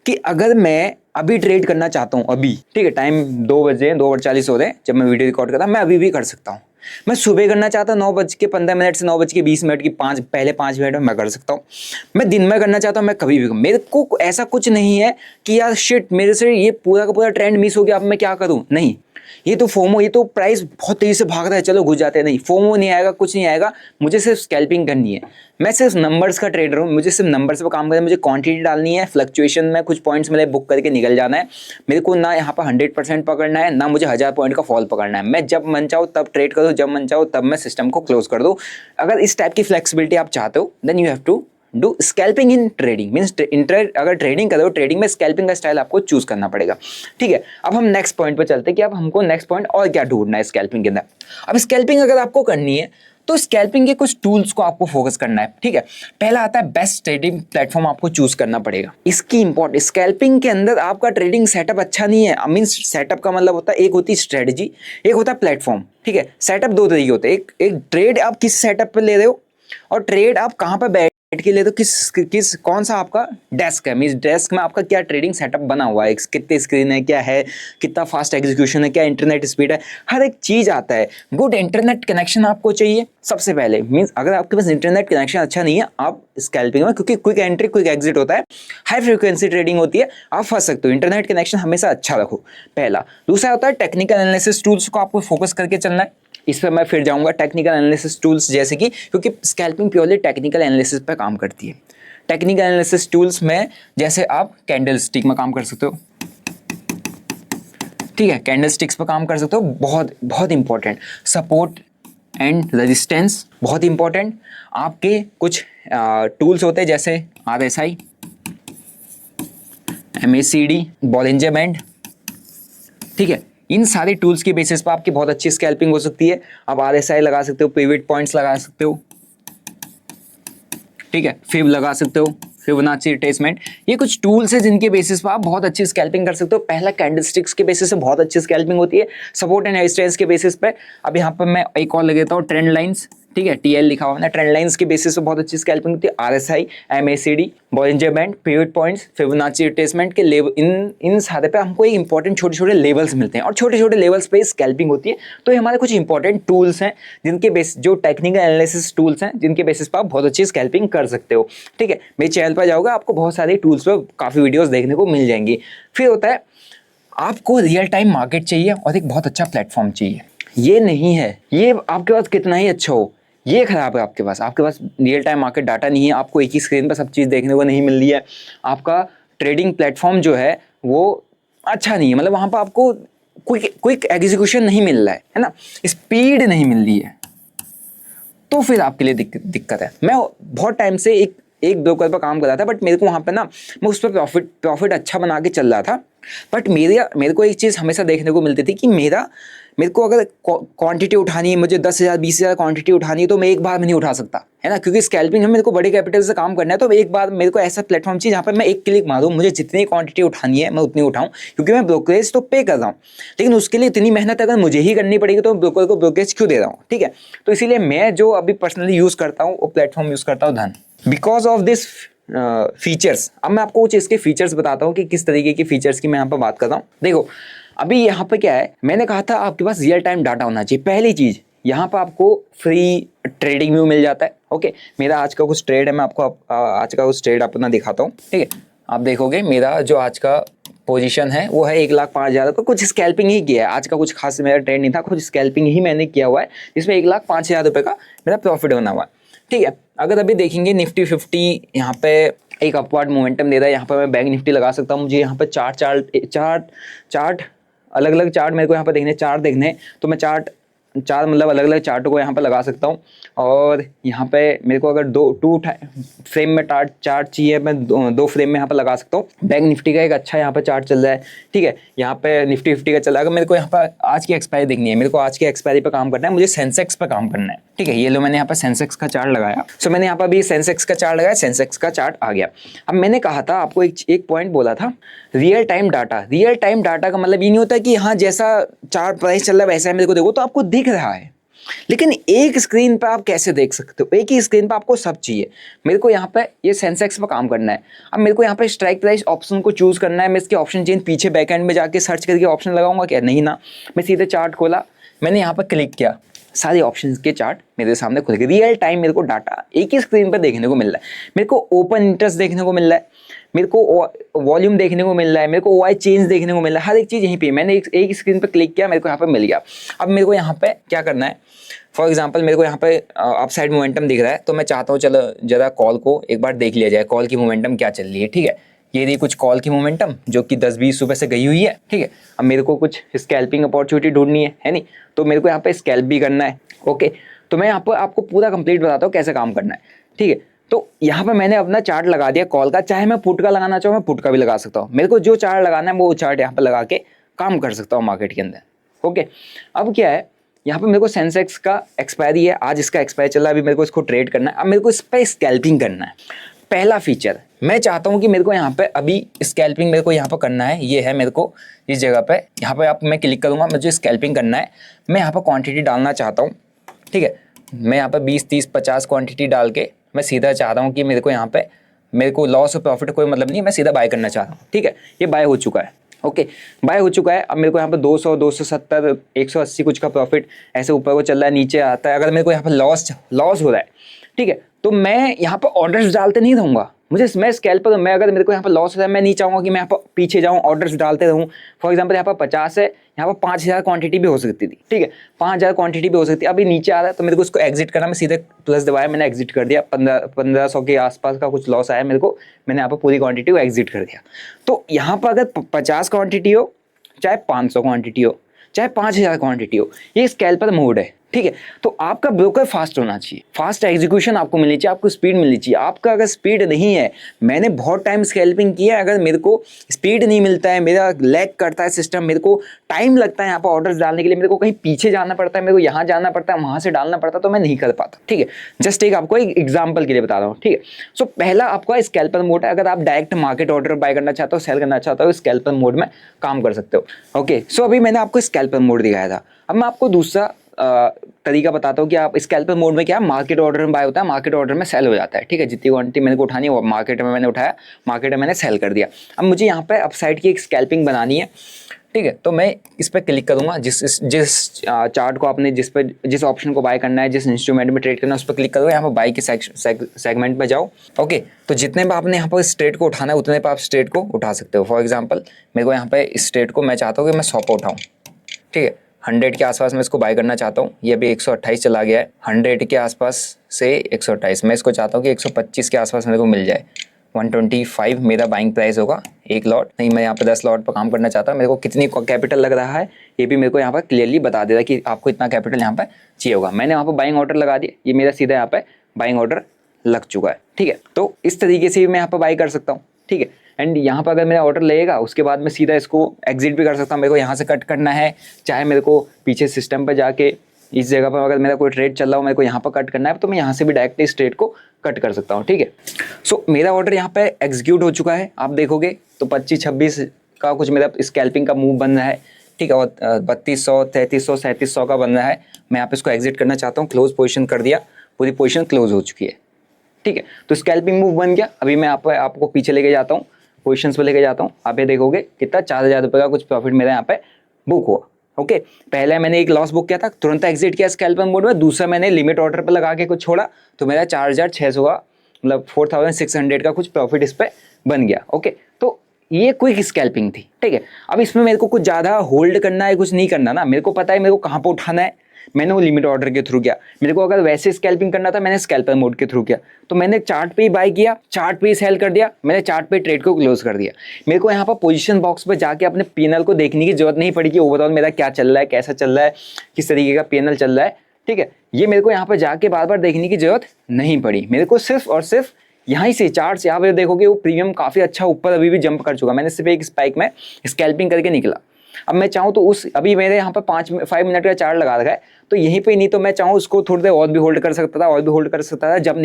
कि अगर मैं अभी ट्रेड करना चाहता हूँ अभी, ठीक है, टाइम 2 बजे 2:40 हो रहे हैं जब मैं वीडियो रिकॉर्ड कर रहा हूँ, मैं अभी भी कर सकता हूँ। मैं सुबह करना चाहता हूँ 9:15 से 9:20 की पहले 5 मिनट में मैं कर सकता हूँ। मैं दिन में करना चाहता हूँ, मैं कभी भी, मेरे को ऐसा कुछ नहीं है कि यार शिट मेरे से ये पूरा का पूरा ट्रेंड मिस हो गया, अब मैं क्या करूँ। नहीं, ये तो फोमो, ये तो प्राइस बहुत तेजी से भाग रहा है, चलो घुस जाते हैं, नहीं, फोमो नहीं आएगा, कुछ नहीं आएगा। मुझे सिर्फ स्कैल्पिंग करनी है, मैं सिर्फ नंबर्स का ट्रेडर हूँ, मुझे सिर्फ नंबर्स पर काम करना है, मुझे क्वांटिटी डालनी है, फ्लक्चुएशन में कुछ पॉइंट्स मिले बुक करके निकल जाना है। मेरे को ना यहाँ पर 100% पकड़ना है, ना मुझे 1000 पॉइंट का फॉल पकड़ना है। मैं जब मन चाहूँ तब ट्रेड करूँ, जब मन चाहूँ तब मैं सिस्टम को क्लोज कर दूँ। अगर इस टाइप की फ्लेक्सिबिलिटी आप चाहते हो then you have to do scalping in trading, means अगर ट्रेडिंग करो, ट्रेडिंग में स्कैल्पिंग का स्टाइल आपको चूज करना पड़ेगा। ठीक है, अब हम नेक्स्ट पॉइंट पर चलते हैं कि अब हमको नेक्स्ट पॉइंट और क्या ढूंढना है स्कैल्पिंग के अंदर। अब स्कैल्पिंग अगर आपको करनी है तो स्कैल्पिंग के कुछ टूल्स को आपको फोकस करना है। ठीक है, पहला आता है बेस्ट ट्रेडिंग प्लेटफॉर्म आपको चूज करना पड़ेगा। इसकी इंपॉर्टेंट, स्कैल्पिंग के अंदर आपका ट्रेडिंग सेटअप अच्छा नहीं है, मीन्स सेटअप का मतलब होता है एक होती है स्ट्रेटजी, एक होता है प्लेटफॉर्म। ठीक है, सेटअप 2 तरीके होते हैं, एक ट्रेड आप किस सेटअप पे ले रहे हो और ट्रेड आप कहाँ पर बैठ के लिए, तो किस कौन सा आपका डेस्क है, मींस डेस्क में आपका क्या ट्रेडिंग सेटअप बना हुआ है, कितने स्क्रीन है, क्या है, कितना फास्ट एग्जीक्यूशन है, क्या इंटरनेट स्पीड है, हर एक चीज़ आता है। गुड इंटरनेट कनेक्शन आपको चाहिए सबसे पहले, मींस अगर आपके पास इंटरनेट कनेक्शन अच्छा नहीं है आप स्कैल्पिंग में, क्योंकि क्विक एंट्री क्विक एग्जिट होता है, हाई फ्रीक्वेंसी ट्रेडिंग होती है, आप फंस सकते हो। इंटरनेट कनेक्शन हमेशा अच्छा रखो, पहला। दूसरा होता है टेक्निकल एनालिसिस टूल्स को आपको फोकस करके चलना है। इस पर मैं फिर जाऊंगा टेक्निकल एनालिसिस टूल्स, जैसे कि क्योंकि स्कैल्पिंग प्योरली टेक्निकल एनालिसिस पर काम करती है। टेक्निकल एनालिसिस टूल्स में जैसे आप कैंडल स्टिक में काम कर सकते हो, ठीक है, कैंडल स्टिक्स पर काम कर सकते हो, बहुत बहुत इंपॉर्टेंट। सपोर्ट एंड रेजिस्टेंस बहुत इंपॉर्टेंट। आपके कुछ टूल्स होते हैं जैसे RSI, MACD, बॉलिंजर बैंड, ठीक है। इन सारे टूल्स के बेसिस पर आपकी बहुत अच्छी स्कैल्पिंग हो सकती है। आप RSI लगा सकते हो, पिवट पॉइंट्स लगा सकते हो, ठीक है, फिब लगा सकते हो, फिबोनाची रिट्रेसमेंट। ये कुछ टूल्स है जिनके बेसिस पर आप बहुत अच्छी स्कैल्पिंग कर सकते हो। पहला कैंडलस्टिक्स के बेसिस से बहुत अच्छी स्कैल्पिंग होती है, सपोर्ट एंड रेजिस्टेंस के बेसिस पे। अब यहाँ पर मैं एक और लग देता हूँ, ट्रेंड लाइंस, ठीक है, TL लिखा हुआ है, ट्रेंड लाइंस के बेसिस पे बहुत अच्छी स्कैल्पिंग होती है। RSI, MACD, Bollinger band, pivot points, Fibonacci retracement के लेवल, इन सारे पे हमको एक इंपॉर्टेंट छोटे छोटे लेवल्स मिलते हैं और छोटे छोटे लेवल्स पे स्कैल्पिंग होती है। तो ये हमारे कुछ इंपॉर्टेंट टूल्स हैं जिनके बेस, जो टेक्निकल एनालिसिस टूल्स हैं जिनके बेसिस पर आप बहुत अच्छी स्कैल्पिंग कर सकते हो, ठीक है। मेरे चैनल पर जाओगे आपको बहुत सारे टूल्स पर काफ़ी वीडियोज़ देखने को मिल जाएंगी। फिर होता है आपको रियल टाइम मार्केट चाहिए और एक बहुत अच्छा प्लेटफॉर्म चाहिए। ये नहीं है, ये आपके पास कितना ही अच्छा हो, ये खराब है आपके पास रियल टाइम मार्केट डाटा नहीं है, आपको एक ही स्क्रीन पर सब चीज़ देखने को नहीं मिल रही है, आपका ट्रेडिंग प्लेटफॉर्म जो है वो अच्छा नहीं है, मतलब वहाँ पर आपको क्विक एग्जीक्यूशन नहीं मिल रहा है ना, स्पीड नहीं मिल रही है, तो फिर आपके लिए दिक्कत है। मैं बहुत टाइम से एक ब्रोकर पर काम कर रहा था, बट मेरे को वहाँ पे ना, मैं उस पर प्रॉफिट अच्छा बना के चल रहा था, बट मेरे को एक चीज़ हमेशा देखने को मिलती थी कि मेरे को अगर क्वांटिटी उठानी है, मुझे 10,000 20,000 क्वांटिटी उठानी है, तो मैं एक बार में नहीं उठा सकता, है ना, क्योंकि स्कैल्पिंग में मेरे को बड़े कैपिटल से काम करना है। तो एक बार मेरे को ऐसा प्लेटफॉर्म चाहिए जहाँ पर मैं एक क्लिक मारूँ, मुझे जितनी क्वांटिटी उठानी है मैं उतनी उठाऊँ, क्योंकि मैं ब्रोकरेज तो पे कर रहा हूँ, लेकिन उसके लिए इतनी मेहनत अगर मुझे ही करनी पड़ेगी तो ब्रोकर को ब्रोकरेज क्यों दे रहा हूँ, ठीक है। तो इसीलिए मैं जो अभी पर्सनली यूज़ करता हूँ वो प्लेटफॉर्म यूज़ करता हूँ धन, बिकॉज ऑफ दिस फीचर्स। अब मैं आपको कुछ इसके फीचर्स बताता हूँ कि किस तरीके की फीचर्स की मैं यहाँ पर बात कर रहा हूँ। देखो अभी यहाँ पे क्या है, मैंने कहा था आपके पास रियल टाइम डाटा होना चाहिए। पहली चीज़, यहाँ पर आपको फ्री ट्रेडिंग व्यू मिल जाता है। ओके, मेरा आज का कुछ ट्रेड है, मैं आपको आज का कुछ ट्रेड अपना दिखाता हूँ, ठीक है। आप देखोगे मेरा जो आज का पोजीशन है वो है 1,05,000 का, कुछ स्कैल्पिंग ही किया है आज का, कुछ खास मेरा ट्रेड नहीं था, कुछ स्कैल्पिंग ही मैंने किया हुआ है, जिसमें 1,05,000 रुपये का मेरा प्रॉफिट बना हुआ है, ठीक है। अगर अभी देखेंगे निफ्टी 50 यहाँ पे एक अपवर्ड मोमेंटम दे रहा है, यहाँ पर मैं बैंक निफ्टी लगा सकता हूँ। मुझे यहाँ पे चार्ट अलग अलग चार्ट मेरे को यहाँ पर देखने, तो मैं चार मतलब अलग अलग चार्टों को यहाँ पर लगा सकता हूँ। और यहाँ पे मेरे को अगर टू फ्रेम में चार्ट चाहिए, मैं दो फ्रेम में यहाँ पर लगा सकता हूँ। बैंक निफ्टी का एक अच्छा यहाँ पर चार्ट चल रहा है, ठीक है, यहाँ पे निफ्टी 50 का चल रहा है। अगर मेरे को यहाँ पर आज की एक्सपायरी देखनी है, मेरे को आज की एक्सपायरी पर काम करना है, मुझे सेंसेक्स पर काम करना है, ठीक है। ये लो मैंने यहाँ पर सेंसेक्स का चार्ट लगाया, सो मैंने यहाँ पर अभी सेंसेक्स का चार्ट लगाया, सेंसेक्स का चार्ट आ गया। अब मैंने कहा था आपको एक पॉइंट बोला था, रियल टाइम डाटा का मतलब ये नहीं होता कि हाँ जैसा चार्ट प्राइस चल रहा है वैसा है मेरे को देखो, तो आपको दिख रहा है, लेकिन एक स्क्रीन पर आप कैसे देख सकते हो, एक ही स्क्रीन पर आपको सब चाहिए। मेरे को यहाँ पे ये सेंसेक्स पर काम करना है, अब मेरे को यहाँ पे स्ट्राइक प्राइस ऑप्शन को चूज करना है। मैं इसके ऑप्शन चेंज पीछे बैकएंड में जाके सर्च करके ऑप्शन लगाऊंगा क्या, नहीं ना, मैं सीधे चार्ट खोला, मैंने यहाँ पर क्लिक किया, सारे ऑप्शंस के चार्ट मेरे सामने खुल गए। रियल टाइम मेरे को डाटा एक ही स्क्रीन पर देखने को मिल रहा है। मेरे को ओपन इंटरेस्ट देखने को मिल रहा है, मेरे को वॉल्यूम देखने को मिल रहा है, मेरे को OI चेंज देखने को मिल रहा है, हर एक चीज़ यहीं पे। मैंने एक स्क्रीन पर क्लिक किया, मेरे को यहाँ पे मिल गया। अब मेरे को यहाँ पे क्या करना है, फॉर एग्जांपल मेरे को यहाँ पे अप साइड मोमेंटम दिख रहा है, तो मैं चाहता हूँ चलो जरा कॉल को एक बार देख लिया जाए, कॉल की मोमेंटम क्या चल रही है, ठीक है। ये रही कुछ कॉल की मोमेंटम जो कि 10-20 रुपये से गई हुई है, ठीक है। अब मेरे को कुछ स्कैल्पिंग अपॉर्चुनिटी ढूंढनी है नहीं, तो मेरे को यहाँ पे स्कैल्प भी करना है। ओके, तो मैं यहाँ पर आपको पूरा कंप्लीट बताता हूँ कैसे काम करना है, ठीक है। तो यहाँ पर मैंने अपना चार्ट लगा दिया कॉल का, चाहे मैं पुट का लगाना चाहूँ मैं पुट का भी लगा सकता हूँ। मेरे को जो चार्ट लगाना है वो चार्ट यहाँ पर लगा के काम कर सकता हूँ मार्केट के अंदर। ओके, अब क्या है, यहाँ पे मेरे को सेंसेक्स का एक्सपायरी है, आज इसका एक्सपायरी चल रहा है, अभी मेरे को इसको ट्रेड करना है। अब मेरे को इस पर स्कैल्पिंग करना है। पहला फीचर, मैं चाहता हूँ कि मेरे को यहाँ पे अभी स्कैल्पिंग मेरे को यहाँ पर करना है, ये है मेरे को इस जगह पे, यहाँ पे आप मैं क्लिक करूँगा, मुझे स्कैल्पिंग करना है। मैं यहाँ पर क्वांटिटी डालना चाहता हूँ, ठीक है। मैं यहाँ पर 20, 30, 50 क्वांटिटी डाल के मैं सीधा चाह रहा हूँ कि मेरे को यहाँ पे, मेरे को लॉस और प्रॉफिट कोई मतलब नहीं है, मैं सीधा बाय करना चाह रहा हूँ, ठीक है। ये बाय हो चुका है, ओके, बाय हो चुका है। अब मेरे को यहाँ पे 200, 270, 180 कुछ का प्रॉफिट ऐसे ऊपर को चल रहा है, नीचे आता है। अगर मेरे को यहाँ पे लॉस हो रहा है, ठीक है, तो मैं यहाँ पर ऑर्डर्स डालते नहीं रहूँगा। मैं स्कैल्पर, मैं अगर मेरे को यहाँ पर लॉस हो रहा है, मैं नहीं चाहूँगा कि मैं यहाँ पर पीछे जाऊँ, ऑर्डर्स डालते रहूँ। फॉर एग्जाम्पल यहाँ पर 50 है, यहाँ पर 5,000 क्वांटिटी भी हो सकती थी, ठीक है, 5,000 क्वांटिटी भी हो सकती है। अभी नीचे आ रहा है तो मेरे को इसको एग्जिट करना, मैं सीधे प्लस दबाया, मैंने एग्जिट कर दिया। 1500 के आसपास का कुछ लॉस आया मेरे को, मैंने यहाँ पर पूरी क्वांटिटी को एग्जिट कर दिया। तो यहाँ पर अगर 50 क्वांटिटी हो, चाहे 500 क्वांटिटी हो, चाहे 5,000 क्वांटिटी हो, ये स्कैल्पर मोड है, ठीक है। तो आपका ब्रोकर फास्ट होना चाहिए, फास्ट एग्जीक्यूशन आपको मिलनी चाहिए, आपको स्पीड मिलनी चाहिए। आपका अगर स्पीड नहीं है, मैंने बहुत टाइम स्कैल्पिंग किया है, अगर मेरे को स्पीड नहीं मिलता है, मेरा लैग करता है सिस्टम, मेरे को टाइम लगता है यहाँ पर ऑर्डर्स डालने के लिए, मेरे को कहीं पीछे जाना पड़ता है, मेरे को यहाँ जाना पड़ता है, वहाँ से डालना पड़ता है, तो मैं नहीं कर पाता। ठीक है, जस्ट एक आपको एक एग्जाम्पल के लिए बता रहा हूँ। ठीक है, सो पहला आपका स्कैल्पर मोड है। अगर आप डायरेक्ट मार्केट ऑर्डर बाय करना चाहते हो, सेल करना चाहते हो, स्कैल्पर मोड में काम कर सकते हो। ओके, सो अभी मैंने आपको स्कैल्पर मोड दिखाया था। अब मैं आपको दूसरा तरीका बताता हूँ कि आप स्कैल्पर मोड में क्या मार्केट ऑर्डर में बाय होता है, मार्केट ऑर्डर में सेल हो जाता है। ठीक है, जितनी क्वांटिटी मैंने को उठानी है वो मार्केट में मैंने उठाया, मार्केट में मैंने सेल कर दिया। अब मुझे यहाँ पे अपसाइड की एक स्कैल्पिंग बनानी है। ठीक है, तो मैं इस पर क्लिक करूंगा, जिस चार्ट को आपने जिस ऑप्शन को बाय करना है, जिस इंस्ट्रूमेंट में ट्रेड करना है, उस पर क्लिक करोगे। यहाँ पर बाय के सेगमेंट में जाओ। ओके, तो जितने पर आपने यहाँ पर स्ट्रेट को उठाना है उतने पर आप स्ट्रेट को उठा सकते हो। फॉर एग्जाम्पल मेरे को यहाँ पे स्ट्रेट को मैं चाहता हूँ कि मैं 100 पर उठाऊँ। ठीक है, 100 के आसपास मैं इसको बाय करना चाहता हूँ। ये अभी 128 चला गया है, 100 के आसपास से 128 मैं इसको चाहता हूँ कि 125 के आसपास मेरे को मिल जाए। 125 मेरा बाइंग प्राइस होगा एक लॉट। नहीं, मैं यहाँ पे 10 लॉट पर काम करना चाहता हूँ। मेरे को कितनी कैपिटल लग रहा है ये भी मेरे को यहाँ पर क्लियरली बता देगा कि आपको इतना कैपिटल यहाँ पर चाहिए होगा। मैंने यहाँ पर बाइंग ऑर्डर लगा दिया, ये मेरा सीधा यहाँ पे बाइंग ऑर्डर लग चुका है। ठीक है, तो इस तरीके से भी मैं यहाँ पर बाई कर सकता हूँ। ठीक है, एंड यहाँ पर अगर मेरा ऑर्डर लगेगा उसके बाद मैं सीधा इसको एग्जिट भी कर सकता हूँ। मेरे को यहाँ से कट करना है, चाहे मेरे को पीछे सिस्टम पर जाके इस जगह पर अगर मेरा कोई ट्रेड चल रहा हो, मेरे को यहाँ पर कट करना है, तो मैं यहाँ से भी डायरेक्ट इस ट्रेड को कट कर सकता हूँ। ठीक है, सो मेरा ऑर्डर यहाँ पे एग्जीक्यूट हो चुका है। आप देखोगे तो 25-26 का कुछ मेरा स्कैल्पिंग का मूव बन रहा है। ठीक है, और 3200, 3300, 3700 का बन रहा है। मैं यहाँ पे इसको एग्जिट करना चाहता हूँ, क्लोज पोजिशन कर दिया, पूरी पोजिशन क्लोज हो चुकी है। ठीक है, तो स्कैल्पिंग मूव बन गया। अभी मैं आपको पीछे लेके जाता हूँ, पोजिशंस पे लेके जाता हूँ। आप ये देखोगे कितना 4000 रुपये का कुछ प्रॉफिट मेरा यहाँ पे बुक हुआ। ओके, पहले मैंने एक लॉस बुक किया था, तुरंत एग्जिट किया स्कैल्पर मोड में। दूसरा मैंने लिमिट ऑर्डर पे लगा के कुछ छोड़ा, तो मेरा 4600 का मतलब 4600 का कुछ प्रॉफिट इस पे बन गया। ओके, तो ये क्विक स्कैल्पिंग थी। ठीक है, अब इसमें मेरे को कुछ ज़्यादा होल्ड करना है, कुछ नहीं करना ना, मेरे को पता है मेरे को कहाँ पर उठाना है। मैंने वो लिमिट ऑर्डर के थ्रू किया। मेरे को अगर वैसे स्कैल्पिंग करना था, मैंने स्कैल्पर मोड के थ्रू किया। तो मैंने चार्ट पे ही बाय किया, चार्ट पे ही सेल कर दिया, मैंने चार्ट पे ट्रेड को क्लोज कर दिया। मेरे को यहाँ पर पोजीशन बॉक्स पे जाके अपने पीएनएल को देखने की जरूरत नहीं पड़ी कि ओवरऑल मेरा क्या चल रहा है, कैसा चल रहा है, किस तरीके का पीएनएल चल रहा है। ठीक है, ये मेरे को यहाँ पर जाके बार बार देखने की जरूरत नहीं पड़ी। मेरे को सिर्फ और सिर्फ यहाँ से चार्ट से, यहाँ पर देखोगे वो प्रीमियम काफ़ी अच्छा ऊपर अभी भी जंप कर चुका। मैंने सिर्फ एक स्पाइक में स्कैल्पिंग करके निकला। अब मैं चाहूँ तो अभी मेरे यहाँ पर 5 मिनट का चार्ट लगा रखा है, तो यहीं पे नहीं तो मैं चाहूँ उसको थोड़ी देर और भी होल्ड कर सकता था, और भी होल्ड कर सकता था। जब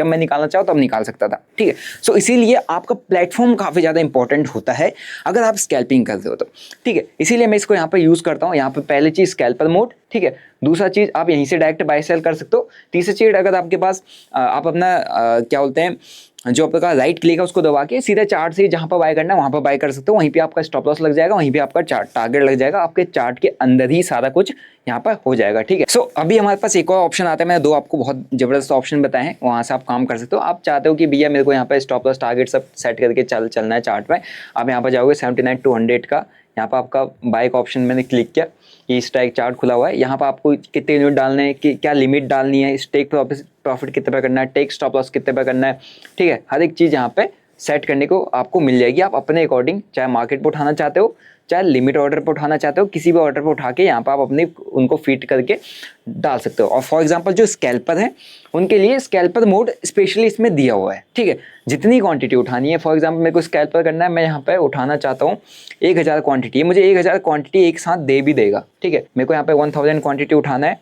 मैं निकालना चाहूँ तब निकाल सकता था। ठीक है, सो इसीलिए आपका प्लेटफॉर्म काफ़ी ज़्यादा इंपॉर्टेंट होता है अगर आप स्कैल्पिंग करते हो तो। ठीक है, इसीलिए मैं इसको यहाँ पर यूज़ करता हूँ। यहाँ पर पहली चीज़ स्कैल्पर मोड। ठीक है, दूसरा चीज़ आप यहीं से डायरेक्ट बाय सेल कर सकते हो। तीसरी चीज़, अगर आपके पास आप अपना क्या बोलते हैं, जो आपका राइट क्लिक है उसको दबा के सीधा चार्ट से जहां पर बाय करना है वहां पर बाय कर सकते हो। वहीं पे आपका स्टॉप लॉस लग जाएगा, वहीं पे आपका टारगेट लग जाएगा, आपके चार्ट के अंदर ही सारा कुछ यहाँ पर हो जाएगा। ठीक है, सो अभी हमारे पास एक और ऑप्शन आता है। मैंने 2 आपको बहुत जबरदस्त ऑप्शन बताए हैं, वहां से आप काम कर सकते हो। आप चाहते हो कि भैया मेरे को यहाँ पे स्टॉप लॉस टारगेट सब सेट करके चलना है चार्ट में, आप यहाँ पर जाओगे 79 to 100 का, यहाँ पर आपका बाय का ऑप्शन मैंने क्लिक किया, ये स्ट्राइक चार्ट खुला हुआ है। यहाँ पर आपको कितने यूनिट डालने हैं, क्या लिमिट डालनी है, स्टेक प्रॉफिट कितने पे करना है, टेक स्टॉप लॉस कितने पे करना है। ठीक है, हर एक चीज़ यहाँ पे सेट करने को आपको मिल जाएगी। आप अपने अकॉर्डिंग चाहे मार्केट पे उठाना चाहते हो, चाहे लिमिट ऑर्डर पे उठाना चाहते हो, किसी भी ऑर्डर पे उठा के यहाँ पर आप अपने उनको फिट करके डाल सकते हो। और फॉर एग्जांपल जो स्कैल्पर है उनके लिए स्कैल्पर मोड स्पेशली इसमें दिया हुआ है। ठीक है, जितनी क्वांटिटी उठानी है, फॉर एग्जांपल मेरे को स्कैल्पर करना है, मैं यहाँ पे उठाना चाहता हूँ 1000 क्वांटिटी है, मुझे 1000 क्वांटिटी एक साथ दे भी देगा। ठीक है, मेरे को यहाँ पे 1000 क्वांटिटी उठाना है।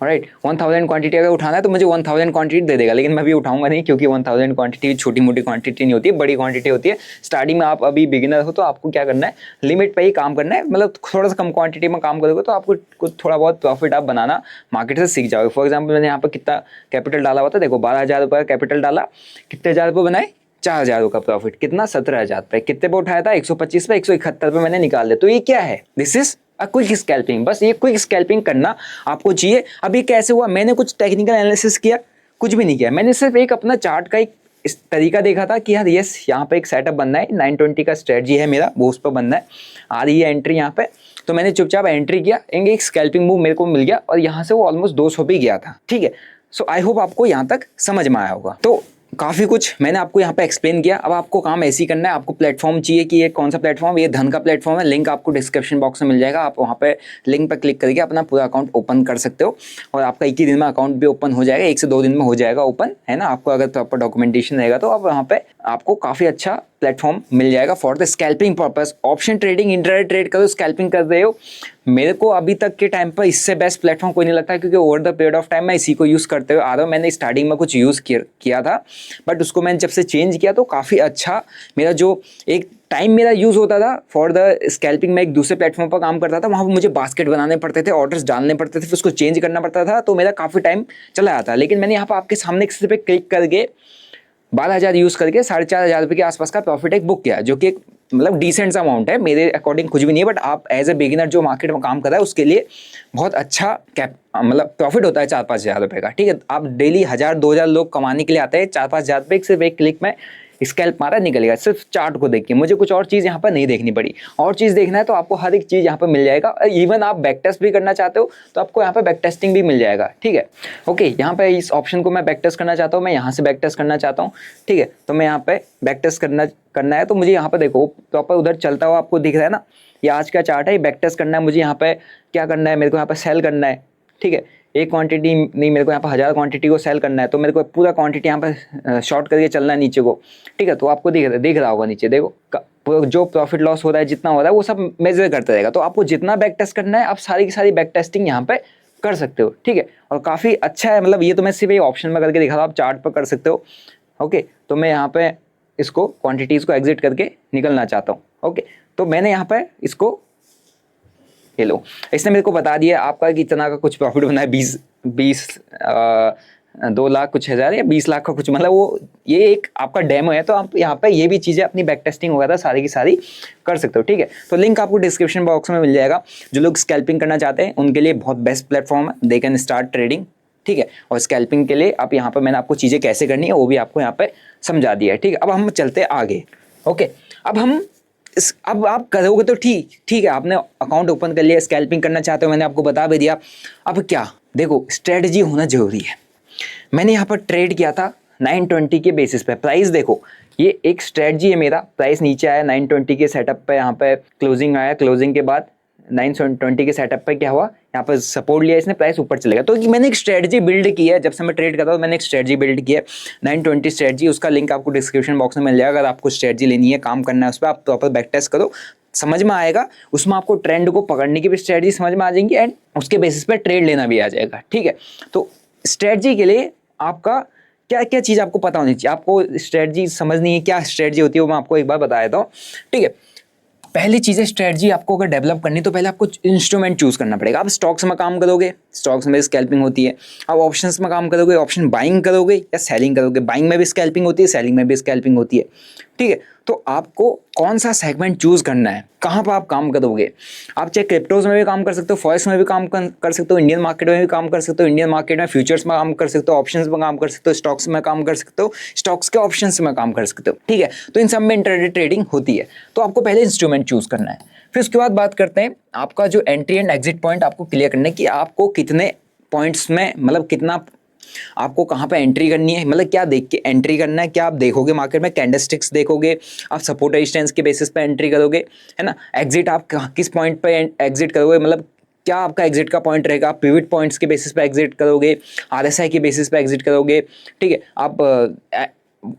राइट, 1000 क्वांटिटी अगर उठाना है तो मुझे 1000 क्वांटिटी दे देगा, लेकिन मैं अभी उठाऊंगा नहीं, क्योंकि 1000 क्वांटिटी छोटी मोटी क्वांटिटी नहीं होती है, बड़ी क्वांटिटी होती है। स्टार्टिंग में आप अभी बिगिनर हो तो आपको क्या करना है, लिमिट पे ही काम करना है। मतलब थोड़ा सा कम क्वांटिटी में काम करोगे तो आपको कुछ थोड़ा बहुत प्रॉफिट आप बनाना मार्केट से सीख जाओगे। फॉर एग्जाम्पल मैंने यहाँ पर कितना कैपिटल डाला हुआ था, देखो 12000 रुपये का कैपिटल डाला, कितने हज़ार रुपये बनाए, 4000 का प्रॉफिट, कितना 17000 रुपये। कितने पे उठाया था, 125 पे, 171 पे मैंने निकाल लिया। तो ये क्या है, दिस इज क्विक स्कैल्पिंग। बस ये क्विक स्कैल्पिंग करना आपको चाहिए। अब ये कैसे हुआ, मैंने कुछ टेक्निकल एनालिसिस किया, कुछ भी नहीं किया, मैंने सिर्फ एक अपना चार्ट का एक इस तरीका देखा था कि यार यस यहाँ पे एक सेटअप बनना है, 920 का स्ट्रेटजी है मेरा, वो उस पर बनना है, आ रही है एंट्री यहाँ पे। तो मैंने चुपचाप एंट्री किया, एक स्कैल्पिंग मूव मेरे को मिल गया, और यहाँ से वो ऑलमोस्ट 200 भी गया था। ठीक है, सो आई होप आपको यहाँ तक समझ में आया होगा। तो काफ़ी कुछ मैंने आपको यहाँ पे एक्सप्लेन किया। अब आपको काम ऐसे ही करना है, आपको प्लेटफॉर्म चाहिए कि ये कौन सा प्लेटफॉर्म, ये धन का प्लेटफॉर्म है, लिंक आपको डिस्क्रिप्शन बॉक्स में मिल जाएगा। आप वहाँ पे लिंक पर क्लिक करके अपना पूरा अकाउंट ओपन कर सकते हो और आपका एक ही दिन में अकाउंट भी ओपन हो जाएगा, 1 से 2 दिन में हो जाएगा ओपन, है ना। आपको अगर प्रॉपर डॉक्यूमेंटेशन रहेगा तो आप वहाँ पे आपको काफ़ी अच्छा प्लेटफॉर्म मिल जाएगा for the scalping purpose. Option trading, intraday trade करो, स्कैल्पिंग कर रहे हो, मेरे को अभी तक के टाइम पर इससे बेस्ट प्लेटफॉर्म कोई नहीं लगता, क्योंकि over the period of time मैं इसी को यूज़ करते हुए आ रहा हूँ। मैंने स्टार्टिंग में कुछ यूज़ किया था, बट उसको मैंने जब से चेंज किया तो काफ़ी अच्छा मेरा जो एक टाइम मेरा यूज़ होता था फॉर द स्कैल्पिंग, मैं एक दूसरे प्लेटफॉर्म पर काम करता था, वहाँ पर मुझे बास्केट बनाने पड़ते थे, ऑर्डर्स डालने पड़ते थे, फिर उसको चेंज करना पड़ता था, तो मेरा काफ़ी टाइम चला जाता है। लेकिन मैंने यहाँ पर आपके सामने किसी पे क्लिक करके 12,000 यूज़ करके 4,500 रुपये के आसपास का प्रॉफिट एक बुक किया, जो कि एक मतलब डिसेंट सा अमाउंट है, मेरे अकॉर्डिंग कुछ भी नहीं है, बट आप एज ए बिगिनर जो मार्केट में काम कर रहा है उसके लिए बहुत अच्छा कैप मतलब प्रॉफिट होता है 4-5 हज़ार रुपये का। ठीक है, आप डेली 1,000-2,000 लोग कमाने के लिए आते हैं, 4-5 हज़ार रुपये सिर्फ एक क्लिक में स्कैल्प मारा निकलेगा, सिर्फ चार्ट को देख के। मुझे कुछ और चीज़ यहाँ पर नहीं देखनी पड़ी, और चीज़ देखना है तो आपको हर एक चीज़ यहाँ पर मिल जाएगा। इवन आप बैक टेस्ट भी करना चाहते हो तो आपको यहाँ पर बैक टेस्टिंग भी मिल जाएगा। ठीक है, ओके, यहाँ पे इस ऑप्शन को मैं बैक टेस्ट करना चाहता हूँ, मैं यहाँ से बैक टेस्ट करना चाहता हूँ। ठीक है, तो मैं यहाँ पे बैक टेस्ट करना है, तो मुझे यहाँ पर देखो प्रॉपर उधर चलता हुआ आपको दिख रहा है ना, ये आज का चार्ट है, बैक टेस्ट करना है मुझे। यहाँ पे क्या करना है, मेरे को यहाँ पे सेल करना है। ठीक है, एक क्वांटिटी नहीं, मेरे को यहाँ पर 1,000 क्वांटिटी को सेल करना है, तो मेरे को पूरा क्वांटिटी यहाँ पर शॉर्ट करके चलना है नीचे को। ठीक है, तो आपको दिख रहा होगा नीचे, देखो जो प्रॉफिट लॉस हो रहा है, जितना हो रहा है वो सब मेजर करते रहेगा। तो आपको जितना बैक टेस्ट करना है आप सारी की सारी बैक टेस्टिंग यहाँ पे कर सकते हो। ठीक है, और काफ़ी अच्छा है, मतलब ये तो मैं सिर्फ ये ऑप्शन में करके दिखा रहा हूँ, आप चार्ट पर कर सकते हो। ओके, तो मैं यहाँ पे इसको क्वांटिटीज़ को एग्जिट करके निकलना चाहता हूँ। ओके, तो मैंने यहाँ पे इसको, ये लो, इसने मेरे को बता दिया आपका कितना का कुछ प्रॉफिट बना है, 20 2 लाख कुछ हज़ार या 20 लाख का कुछ, मतलब वो ये एक आपका डेमो है। तो आप यहाँ पे ये भी चीज़ें अपनी बैक टेस्टिंग वगैरह सारी की सारी कर सकते हो। ठीक है, तो लिंक आपको डिस्क्रिप्शन बॉक्स में मिल जाएगा। जो लोग स्कैल्पिंग करना चाहते हैं उनके लिए बहुत बेस्ट प्लेटफॉर्म है, दे कैन स्टार्ट ट्रेडिंग। ठीक है, और स्कैल्पिंग के लिए आप यहाँ पर मैंने आपको चीज़ें कैसे करनी है वो भी आपको यहाँ पर समझा दिया है। ठीक है, अब हम चलते आगे। ओके, अब आप करोगे तो ठीक है, आपने अकाउंट ओपन कर लिया, स्कैल्पिंग करना चाहते हो, मैंने आपको बता भी दिया। अब क्या, देखो स्ट्रेटजी होना जरूरी है। मैंने यहाँ पर ट्रेड किया था 920 के बेसिस पे, प्राइस देखो ये एक स्ट्रेटजी है मेरा, प्राइस नीचे आया 920 के सेटअप पे, यहाँ पे क्लोजिंग आया, क्लोजिंग के बाद 920 के सेटअप पे क्या हुआ, यहाँ पर सपोर्ट लिया इसने, प्राइस ऊपर चलेगा। तो मैंने एक स्ट्रेटजी बिल्ड की है, जब से मैं ट्रेड करता हूँ मैंने एक स्ट्रेटजी बिल्ड की है 920 स्ट्रेटजी, उसका लिंक आपको डिस्क्रिप्शन बॉक्स में मिल जाएगा। अगर आपको स्ट्रेटजी लेनी है, काम करना है उस पर, आप प्रॉपर बैक टेस्ट करो, समझ में आएगा, उसमें आपको ट्रेंड को पकड़ने की भी स्ट्रेटजी समझ में आ जाएंगी एंड उसके बेसिस पे ट्रेड लेना भी आ जाएगा। ठीक है, तो स्ट्रेटजी के लिए आपका क्या क्या चीज़ आपको पता होनी चाहिए, आपको स्ट्रेटजी समझनी है, क्या स्ट्रेटजी होती है वो मैं आपको एक बार बता देता हूँ। ठीक है, पहली चीज़ है स्ट्रेटजी आपको अगर डेवलप करनी तो पहले आपको इंस्ट्रूमेंट चूज करना पड़ेगा। आप स्टॉक्स में काम करोगे, स्टॉक्स में स्कैल्पिंग होती है। आप ऑप्शंस में काम करोगे, ऑप्शन बाइंग करोगे या सेलिंग करोगे, बाइंग में भी स्कैल्पिंग होती है, सेलिंग में भी स्कैल्पिंग होती है। ठीक है, तो आपको कौन सा सेगमेंट चूज करना है, कहाँ पर आप काम करोगे। आप चाहे क्रिप्टोज में भी काम कर सकते हो, फॉरेक्स में भी काम कर सकते हो, इंडियन मार्केट में भी काम कर सकते हो, इंडियन मार्केट में फ्यूचर्स में काम कर सकते हो, ऑप्शंस में काम कर सकते हो, स्टॉक्स में काम कर सकते हो, स्टॉक्स के ऑप्शंस में काम कर सकते हो। ठीक है, तो इन सब में इंट्राडे ट्रेडिंग होती है। तो आपको पहले इंस्ट्रूमेंट चूज करना है, फिर उसके बाद बात करते हैं आपका जो एंट्री एंड एग्जिट पॉइंट आपको क्लियर करना है कि आपको कितने पॉइंट्स में, मतलब कितना आपको कहाँ पे एंट्री करनी है, मतलब क्या देख के एंट्री करना है, क्या आप देखोगे मार्केट में, कैंडलस्टिक्स देखोगे, आप सपोर्ट रेजिस्टेंस के बेसिस पे एंट्री करोगे, है ना। एग्जिट आप किस पॉइंट पे एग्जिट करोगे, मतलब क्या आपका एग्जिट का पॉइंट रहेगा, आप पिवट पॉइंट्स के बेसिस पे एग्जिट करोगे, आरएसआई के बेसिस पे एग्जिट करोगे। ठीक है, आप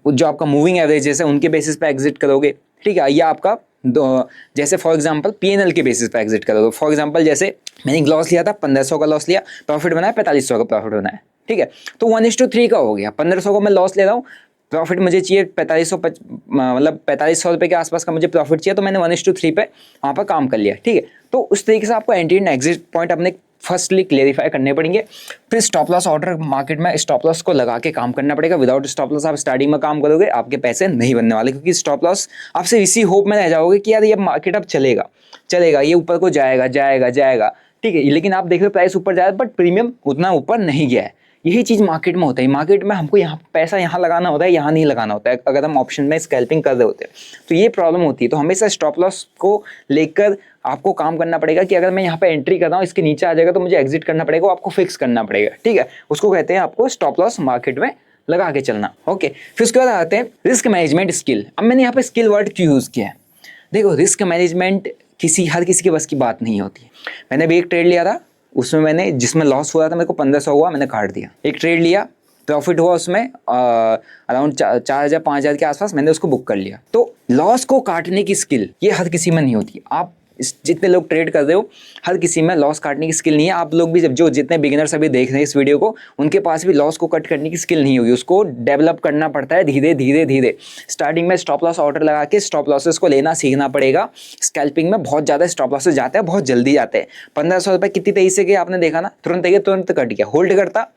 जो आपका मूविंग एवरेजेस है उनके बेसिस पे एग्जिट करोगे। ठीक है, या आपका जैसे फॉर एग्जांपल पीएनएल के बेसिस पे एग्जिट करोगे। फॉर एग्जांपल जैसे मैंने एक लॉस लिया था, 1500 का लॉस लिया, प्रॉफिट बनाया 4500 का प्रॉफिट बनाया। ठीक है, तो 1:3 का हो गया, 1500 को मैं लॉस ले रहा हूँ, प्रॉफिट मुझे चाहिए 4500, मतलब 4500 रुपये के आसपास का मुझे प्रॉफिट चाहिए, तो मैंने 1:3 पे वहाँ पर काम कर लिया। ठीक है, तो उस तरीके से आपको एंट्री एंड एग्जिट पॉइंट अपने फर्स्टली क्लेरिफाई करने पड़ेंगे। फिर स्टॉप लॉस ऑर्डर, मार्केट में स्टॉप लॉस को लगा के काम करना पड़ेगा। विदाउट स्टॉप लॉस आप स्टार्टिंग में काम करोगे, आपके पैसे नहीं बनने वाले, क्योंकि स्टॉप लॉस आपसे इसी होप में रह जाओगे कि यार ये मार्केट अब चलेगा, ये ऊपर को जाएगा। ठीक है, लेकिन आप देख रहे हो प्राइस ऊपर जाए बट प्रीमियम उतना ऊपर नहीं गया है। यही चीज़ मार्केट में होता है, मार्केट में हमको यहाँ पैसा यहाँ लगाना होता है, यहाँ नहीं लगाना होता है अगर हम ऑप्शन में स्कैल्पिंग कर रहे होते हैं, तो ये प्रॉब्लम होती है। तो हमेशा स्टॉप लॉस को लेकर आपको काम करना पड़ेगा कि अगर मैं यहाँ पे एंट्री कर रहा हूँ, इसके नीचे आ जाएगा तो मुझे एग्जिट करना पड़ेगा, वो आपको फिक्स करना पड़ेगा। ठीक है, उसको कहते हैं आपको स्टॉप लॉस मार्केट में लगा के चलना। ओके, फिर उसके बाद आते हैं रिस्क मैनेजमेंट स्किल। अब मैंने यहाँ पे स्किल वर्ड क्यों यूज़ किया है? देखो, रिस्क मैनेजमेंट हर किसी के बस की बात नहीं होती है। मैंने अभी एक ट्रेड लिया था, उसमें मैंने जिसमें लॉस हुआ था, मेरे को 1500 हुआ, मैंने काट दिया। एक ट्रेड लिया, प्रॉफिट हुआ उसमें अराउंड 4000 5000 के आसपास, मैंने उसको बुक कर लिया। तो लॉस को काटने की स्किल ये हर किसी में नहीं होती। आप जितने लोग ट्रेड कर रहे हो, हर किसी में लॉस काटने की स्किल नहीं है। आप लोग भी जब जो जितने बिगिनर्स अभी देख रहे हैं इस वीडियो को, उनके पास भी लॉस को कट करने की स्किल नहीं होगी। उसको डेवलप करना पड़ता है धीरे धीरे धीरे। स्टार्टिंग में स्टॉप लॉस ऑर्डर लगा के स्टॉप लॉसेस को लेना सीखना पड़ेगा। स्कैल्पिंग में बहुत ज़्यादा स्टॉप लॉसेस जाते हैं, बहुत जल्दी जाते हैं। 1500 कितनी तेजी से गए आपने देखा ना, तुरंत कट गया। होल्ड करता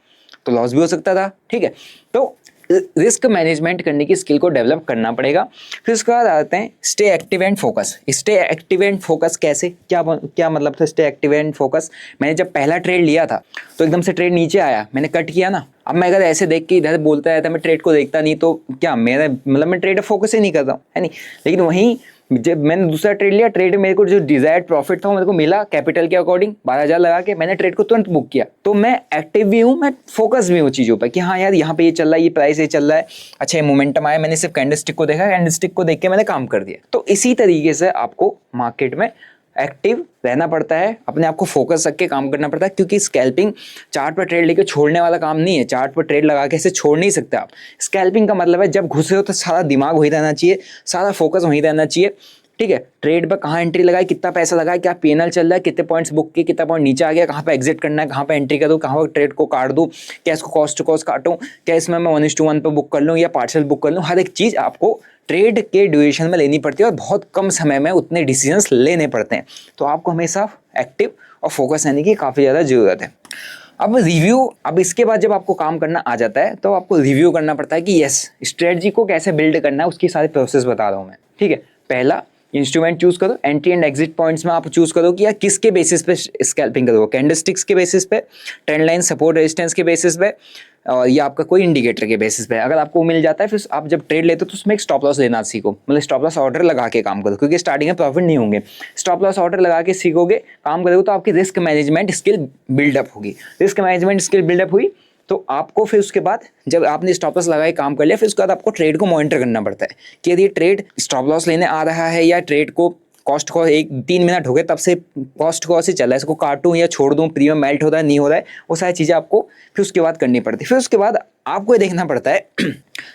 तो लॉस भी हो सकता था। ठीक है, तो रिस्क मैनेजमेंट करने की स्किल को डेवलप करना पड़ेगा। फिर उसके बाद आते हैं stay active and focus. Stay active and focus कैसे, क्या मतलब था स्टे एक्टिव एंड फोकस? मैंने जब पहला ट्रेड लिया था तो एकदम से ट्रेड नीचे आया, मैंने कट किया ना। अब मैं अगर ऐसे देख के इधर बोलता रहता, मैं ट्रेड को देखता नहीं, तो क्या मेरा मतलब मैं ट्रेड फोकस ही नहीं करता हूँ, है नहीं। लेकिन वहीं जब मैंने दूसरा ट्रेड लिया, ट्रेड मेरे को जो डिजायर्ड प्रॉफिट था वो मेरे को मिला कैपिटल के अकॉर्डिंग, 12,000 लगा के मैंने ट्रेड को तुरंत बुक किया। तो मैं एक्टिव भी हूँ, मैं फोकस भी हूँ चीज़ों पर कि हाँ यार यहाँ पे ये चल रहा है, ये प्राइस ये चल रहा है, अच्छा ये मोमेंटम आया, मैंने सिर्फ कैंडलस्टिक को देखा, कैंडलस्टिक को देख के मैंने काम कर दिया। तो इसी तरीके से आपको मार्केट में एक्टिव रहना पड़ता है, अपने आप को फोकस रख के काम करना पड़ता है, क्योंकि स्कैल्पिंग चार्ट पर ट्रेड लेके छोड़ने वाला काम नहीं है। चार्ट पर ट्रेड लगा के ऐसे छोड़ नहीं सकते आप। स्कैल्पिंग का मतलब है जब घुसे हो तो सारा दिमाग वही रहना चाहिए, सारा फोकस वही रहना चाहिए। ठीक है, ट्रेड पर कहाँ एंट्री लगाए, कितना पैसा लगाए, क्या पीएनएल चल रहा है, कितने पॉइंट्स बुक किए, कितना पॉइंट नीचे आ गया, कहाँ पे एग्जिट करना है, कहाँ पे एंट्री करूँ, कहाँ पर ट्रेड को काट दूँ, क्या इसको कॉस्ट टू कॉस्ट काटूँ, क्या इसमें मैं 1:1 पर बुक कर लूँ या पार्शल बुक कर लूँ। हर एक चीज़ आपको ट्रेड के ड्यूरेशन में लेनी पड़ती है और बहुत कम समय में उतने डिसीजंस लेने पड़ते हैं। तो आपको हमेशा एक्टिव और फोकस रहने की काफ़ी ज़्यादा ज़रूरत है। अब रिव्यू, अब इसके बाद जब आपको काम करना आ जाता है तो आपको रिव्यू करना पड़ता है कि यस स्ट्रेटजी को कैसे बिल्ड करना है, उसकी सारी प्रोसेस बता रहा हूँ मैं। ठीक है, पहला इंस्ट्रूमेंट चूज करो, एंट्री एंड एग्जिट पॉइंट्स में आप चूज करो कि यार किसके बेसिस पे स्कैल्पिंग करोगे, कैंडलस्टिक्स के बेसिस पे, ट्रेंड लाइन सपोर्ट रेजिस्टेंस के बेसिस पे, और या आपका कोई इंडिकेटर के बेसिस पे। अगर आपको मिल जाता है फिर आप जब ट्रेड लेते हो तो उसमें एक स्टॉप लॉस लेना सीखो, मतलब स्टॉप लॉस ऑर्डर लगा के काम करो, क्योंकि स्टार्टिंग में प्रॉफिट नहीं होंगे। स्टॉप लॉस ऑर्डर लगा के सीखोगे, काम करोगे तो आपकी रिस्क मैनेजमेंट स्किल बिल्डअप होगी। रिस्क मैनेजमेंट स्किल बिल्डअप हुई तो आपको फिर उसके बाद जब आपने स्टॉप लॉस लगाए काम कर लिया, फिर उसके बाद आपको ट्रेड को मॉनिटर करना पड़ता है कि यदि ट्रेड स्टॉप लॉस लेने आ रहा है या ट्रेड को कॉस्ट को 1-3 मिनट हो गए तब से कॉस्ट को ऐसे चल रहा है, इसको काटूं या छोड़ दूं, प्रीमियम मेल्ट हो रहा है नहीं हो रहा है, वो सारी चीज़ें आपको फिर उसके बाद करनी पड़ती है। फिर उसके बाद आपको ये देखना पड़ता है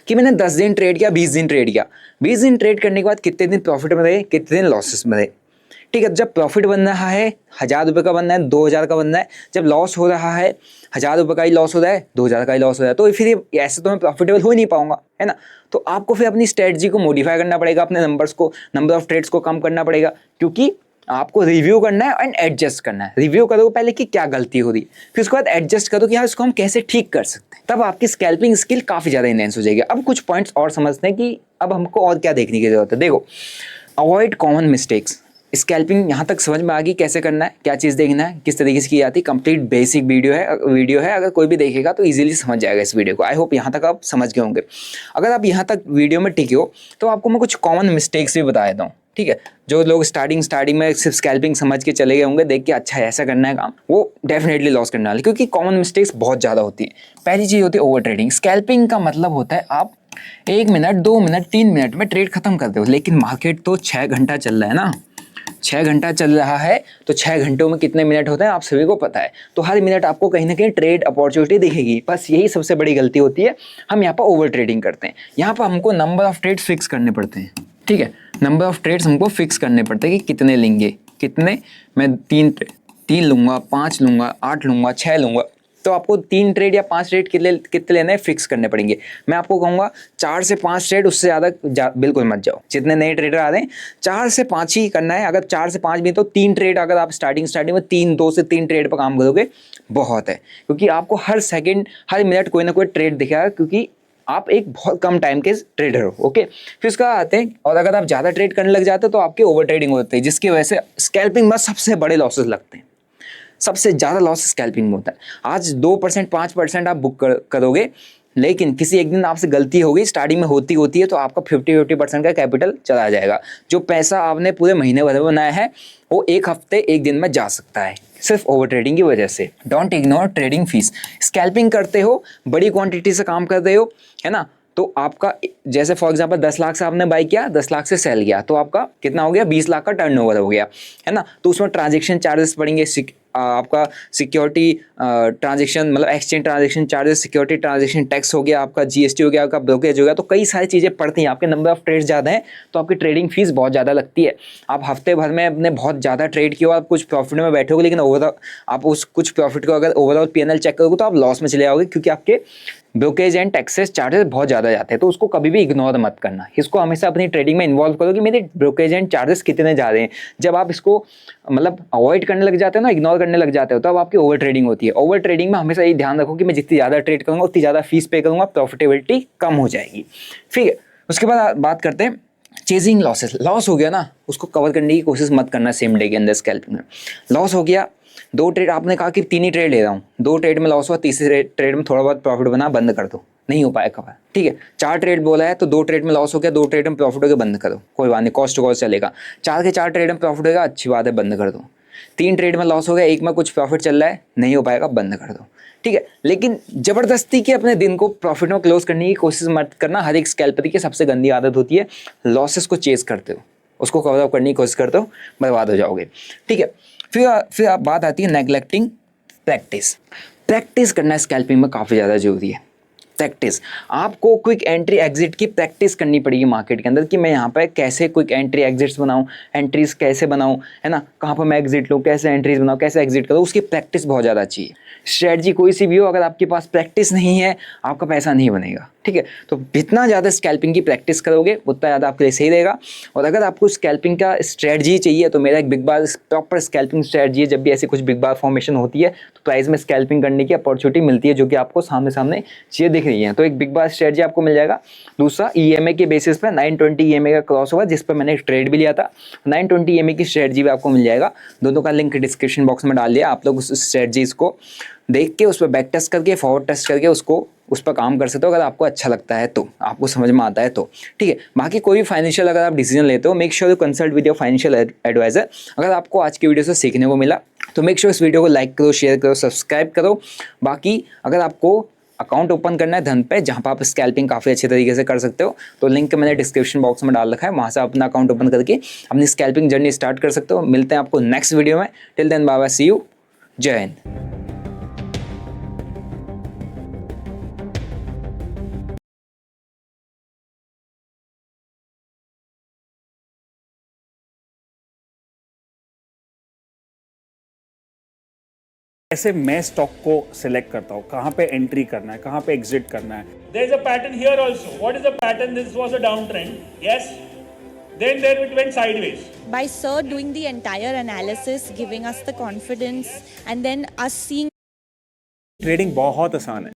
कि मैंने 10 दिन ट्रेड किया, 20 दिन ट्रेड किया, 20 दिन ट्रेड करने के बाद कितने दिन प्रॉफिट में रहे, कितने दिन लॉसेस में रहे। ठीक है, जब प्रॉफिट बन रहा है 1000 रुपये का बन रहा है, 2000 का बन रहा है, जब लॉस हो रहा है 1000 रुपये का ही लॉस हो रहा है, 2000 का ही लॉस हो रहा है, तो फिर ऐसे तो मैं प्रॉफिटेबल हो ही नहीं पाऊंगा, है ना। तो आपको फिर अपनी स्ट्रेटजी को मॉडिफाई करना पड़ेगा, अपने नंबर्स को, नंबर ऑफ ट्रेड्स को कम करना पड़ेगा, क्योंकि आपको रिव्यू करना है एंड एडजस्ट करना है। रिव्यू करो पहले कि क्या गलती हो रही, फिर उसके बाद एडजस्ट करो कि हाँ इसको हम कैसे ठीक कर सकते हैं, तब आपकी स्कैल्पिंग स्किल काफ़ी ज़्यादा इनहेंस हो जाएगी। अब कुछ पॉइंट्स और समझते हैं कि अब हमको और क्या देखने की जरूरत है। देखो, अवॉइड कॉमन मिस्टेक्स। स्कैल्पिंग यहाँ तक समझ में आ गई कैसे करना है, क्या चीज़ देखना है, किस तरीके से की जाती है। कंप्लीट बेसिक वीडियो है, अगर कोई भी देखेगा तो इजीली समझ जाएगा इस वीडियो को। आई होप यहाँ तक आप समझ गए होंगे। अगर आप यहाँ तक वीडियो में टिके हो तो आपको मैं कुछ कॉमन मिस्टेक्स भी बता देता हूँ। ठीक है, जो लोग स्टार्टिंग में सिर्फ स्कैल्पिंग समझ के चले गए होंगे, देख के अच्छा है ऐसा करना है काम, वो डेफिनेटली लॉस करने वाले, क्योंकि कॉमन मिस्टेक्स बहुत ज़्यादा होती है। पहली चीज़ होती है ओवर ट्रेडिंग। स्कैल्पिंग का मतलब होता है आप 1 मिनट 2 मिनट 3 मिनट में ट्रेड खत्म कर दो, लेकिन मार्केट तो 6 घंटा चल रहा है ना, 6 घंटा चल रहा है, तो 6 घंटों में कितने मिनट होते हैं आप सभी को पता है। तो हर मिनट आपको कहीं ना कहीं ट्रेड अपॉर्चुनिटी दिखेगी। बस यही सबसे बड़ी गलती होती है, हम यहाँ पर ओवर ट्रेडिंग करते हैं। यहाँ पर हमको नंबर ऑफ ट्रेड्स फिक्स करने पड़ते हैं। ठीक है, नंबर ऑफ ट्रेड्स हमको फिक्स करने पड़ते हैं कि कितने लेंगे, कितने, मैं 3 लूँगा, 5 लूँगा, 8 लूँगा, 6 लूँगा। तो आपको 3 ट्रेड या 5 ट्रेड कितने लेने फिक्स करने पड़ेंगे। मैं आपको कहूँगा 4 से 5 ट्रेड, उससे ज़्यादा बिल्कुल मत जाओ। जितने नए ट्रेडर आ रहे हैं 4 से 5 ही करना है। अगर 4 से 5 भी तो 3 ट्रेड, अगर आप स्टार्टिंग में 2 से 3 ट्रेड पर काम करोगे बहुत है, क्योंकि आपको हर सेकेंड हर मिनट कोई ना कोई ट्रेड दिखेगा, क्योंकि आप एक बहुत कम टाइम के ट्रेडर हो। ओके, फिर उसका आते हैं, और अगर आप ज़्यादा ट्रेड करने लग जाते हो तो आपके ओवर ट्रेडिंग होती है, जिसकी वजह से स्कैल्पिंग में सबसे बड़े लॉसेस लगते हैं। सबसे ज़्यादा लॉस स्कैल्पिंग में होता है। आज 2% 5% आप बुक करोगे, लेकिन किसी एक दिन आपसे गलती हो गई, स्टार्टिंग में होती है, तो आपका 50% का कैपिटल चला जाएगा। जो पैसा आपने पूरे महीने भर में बनाया है वो एक हफ्ते एक दिन में जा सकता है, सिर्फ ओवर ट्रेडिंग की वजह से। Don't ignore trading fees. Scalping करते हो, बड़ी क्वांटिटी से काम कर रहे हो, है ना, तो आपका जैसे फॉर एग्जांपल 10 लाख से आपने बाई किया, 10 लाख से सेल किया, तो आपका कितना हो गया, 20 लाख का टर्नओवर हो गया, है ना। तो उसमें ट्रांजेक्शन चार्जेस पड़ेंगे, आपका सिक्योरिटी ट्रांजेक्शन मतलब exchange transaction charges, security transaction tax हो गया, आपका जीएसटी हो गया, आपका ब्रोकरेज हो गया, तो कई सारी चीज़ें पड़ती हैं। आपके नंबर ऑफ ट्रेड्स ज़्यादा हैं तो आपकी ट्रेडिंग फीस बहुत ज़्यादा लगती है। आप हफ्ते भर में अपने बहुत ज़्यादा ट्रेड किया, आप कुछ प्रॉफिट में बैठोगे, लेकिन ओवरऑल आप उस कुछ प्रॉफिट को अगर ओवरऑल पीएनएल चेक करोगे तो आप लॉस में चले जाओगे, क्योंकि आपके ब्रोकेज एंड टैक्सेस चार्जेस बहुत ज़्यादा जाते हैं। तो उसको कभी भी इग्नोर मत करना, इसको हमेशा अपनी ट्रेडिंग में इन्वॉल्व करो कि मेरे ब्रोकेज एंड चार्जेस कितने ज़्यादा हैं। जब आप इसको मतलब अवॉइड करने लग जाते हो ना, इग्नोर करने लग जाते हो, तो अब आपकी ओवर ट्रेडिंग होती है। ओवर ट्रेडिंग में हमेशा ये ध्यान रखो कि मैं जितनी ज़्यादा ट्रेड करूँगा उतनी ज़्यादा फीस पे करूँगा, प्रॉफिटेबिलिटी कम हो जाएगी। ठीक है, उसके बाद बात करते हैं चेजिंग लॉसेस। लॉस हो गया ना, उसको कवर करने की कोशिश मत करना सेम डे के अंदर स्कैल्पिंग में। लॉस हो गया, 2 ट्रेड आपने कहा कि 3 ही ट्रेड ले रहा हूँ, 2 ट्रेड में लॉस हुआ, तीसरे ट्रेड में थोड़ा बहुत प्रॉफिट बना, बंद कर दो, नहीं हो पाया कवर। ठीक है, 4 ट्रेड बोला है तो 2 ट्रेड में लॉस हो गया, 2 ट्रेड में प्रॉफिट हो गया, बंद करो, कोई बात नहीं, कॉस्ट टू कॉस्ट चलेगा। 4 के 4 ट्रेड में प्रॉफिट होगा, अच्छी बात है, बंद कर दो। 3 ट्रेड में लॉस हो गया, एक में कुछ प्रॉफिट चल रहा है, नहीं हो पाएगा, बंद कर दो। ठीक है, लेकिन जबरदस्ती के अपने दिन को प्रॉफिट में क्लोज करने की कोशिश मत करना। हर एक स्कैल्पर की सबसे गंदी आदत होती है, लॉसेस को चेज करते हो, उसको कवर अप करने की कोशिश करते हो, बर्बाद हो जाओगे। ठीक है, फिर आप बात आती है नेग्लेक्टिंग प्रैक्टिस। प्रैक्टिस करना स्कैल्पिंग में काफ़ी ज़्यादा जरूरी है। प्रैक्टिस, आपको क्विक एंट्री एग्जिट की प्रैक्टिस करनी पड़ेगी मार्केट के अंदर, कि मैं यहाँ पर कैसे क्विक एंट्री एग्जिट्स बनाऊँ, एंट्रीज कैसे बनाऊँ, है ना, कहाँ पर मैं एग्जिट लूँ, कैसे एंट्रीज बनाऊँ, कैसे एग्जिट करूँ, उसकी प्रैक्टिस बहुत ज़्यादा चाहिए। स्ट्रेटजी कोई सी भी हो, अगर आपके पास प्रैक्टिस नहीं है आपका पैसा नहीं बनेगा। ठीक है, तो जितना ज़्यादा स्कैल्पिंग की प्रैक्टिस करोगे उतना ज़्यादा आपके लिए सही रहेगा। और अगर आपको स्कैल्पिंग का स्ट्रेटजी चाहिए तो मेरा एक बिग बार प्रॉपर स्कैल्पिंग स्ट्रेटजी है। जब भी ऐसी कुछ बिग बार फॉर्मेशन होती है तो प्राइस में स्कैल्पिंग करने की अपॉर्चुनिटी मिलती है, जो कि आपको सामने सामने चीज़ें दिख रही हैं, तो एक बिग बार स्ट्रेटजी आपको मिल जाएगा। दूसरा EMA के बेसिस पे 920 EMA का क्रॉस होगा, जिस पर मैंने एक ट्रेड भी लिया था, 920 EMA की स्ट्रेटजी भी आपको मिल जाएगा। दोनों का लिंक डिस्क्रिप्शन बॉक्स में डाल दिया, आप लोग उस स्ट्रेटजीज को देख के उस पर बैक टेस्ट करके फॉरवर्ड टेस्ट करके उस पर काम कर सकते हो, अगर आपको अच्छा लगता है तो, आपको समझ में आता है तो। ठीक है, बाकी कोई भी फाइनेंशियल अगर आप डिसीजन लेते हो, make sure you consult with your financial adviser. अगर आपको आज की वीडियो से सीखने को मिला तो मेक श्योर इस वीडियो को लाइक करो, शेयर करो, सब्सक्राइब करो। बाकी अगर आपको अकाउंट ओपन करना है धन पे, जहाँ पर आप स्कैल्पिंग काफ़ी अच्छे तरीके से कर सकते हो, तो लिंक मैंने डिस्क्रिप्शन बॉक्स में डाल रखा है, वहाँ से अपना अकाउंट ओपन करके अपनी स्कैल्पिंग जर्नी स्टार्ट कर सकते हो। मिलते हैं आपको नेक्स्ट वीडियो में, till then bye bye, see you, जय हिंद। कैसे मैं स्टॉक को सिलेक्ट करता हूँ, कहाँ पे एंट्री करना है, कहाँ पे एग्जिट करना है। There is a pattern here also. What is the pattern? This was a downtrend. Yes. Then there it went sideways. By Sir doing the entire analysis, giving us the confidence, and then us seeing trading बहुत आसान है,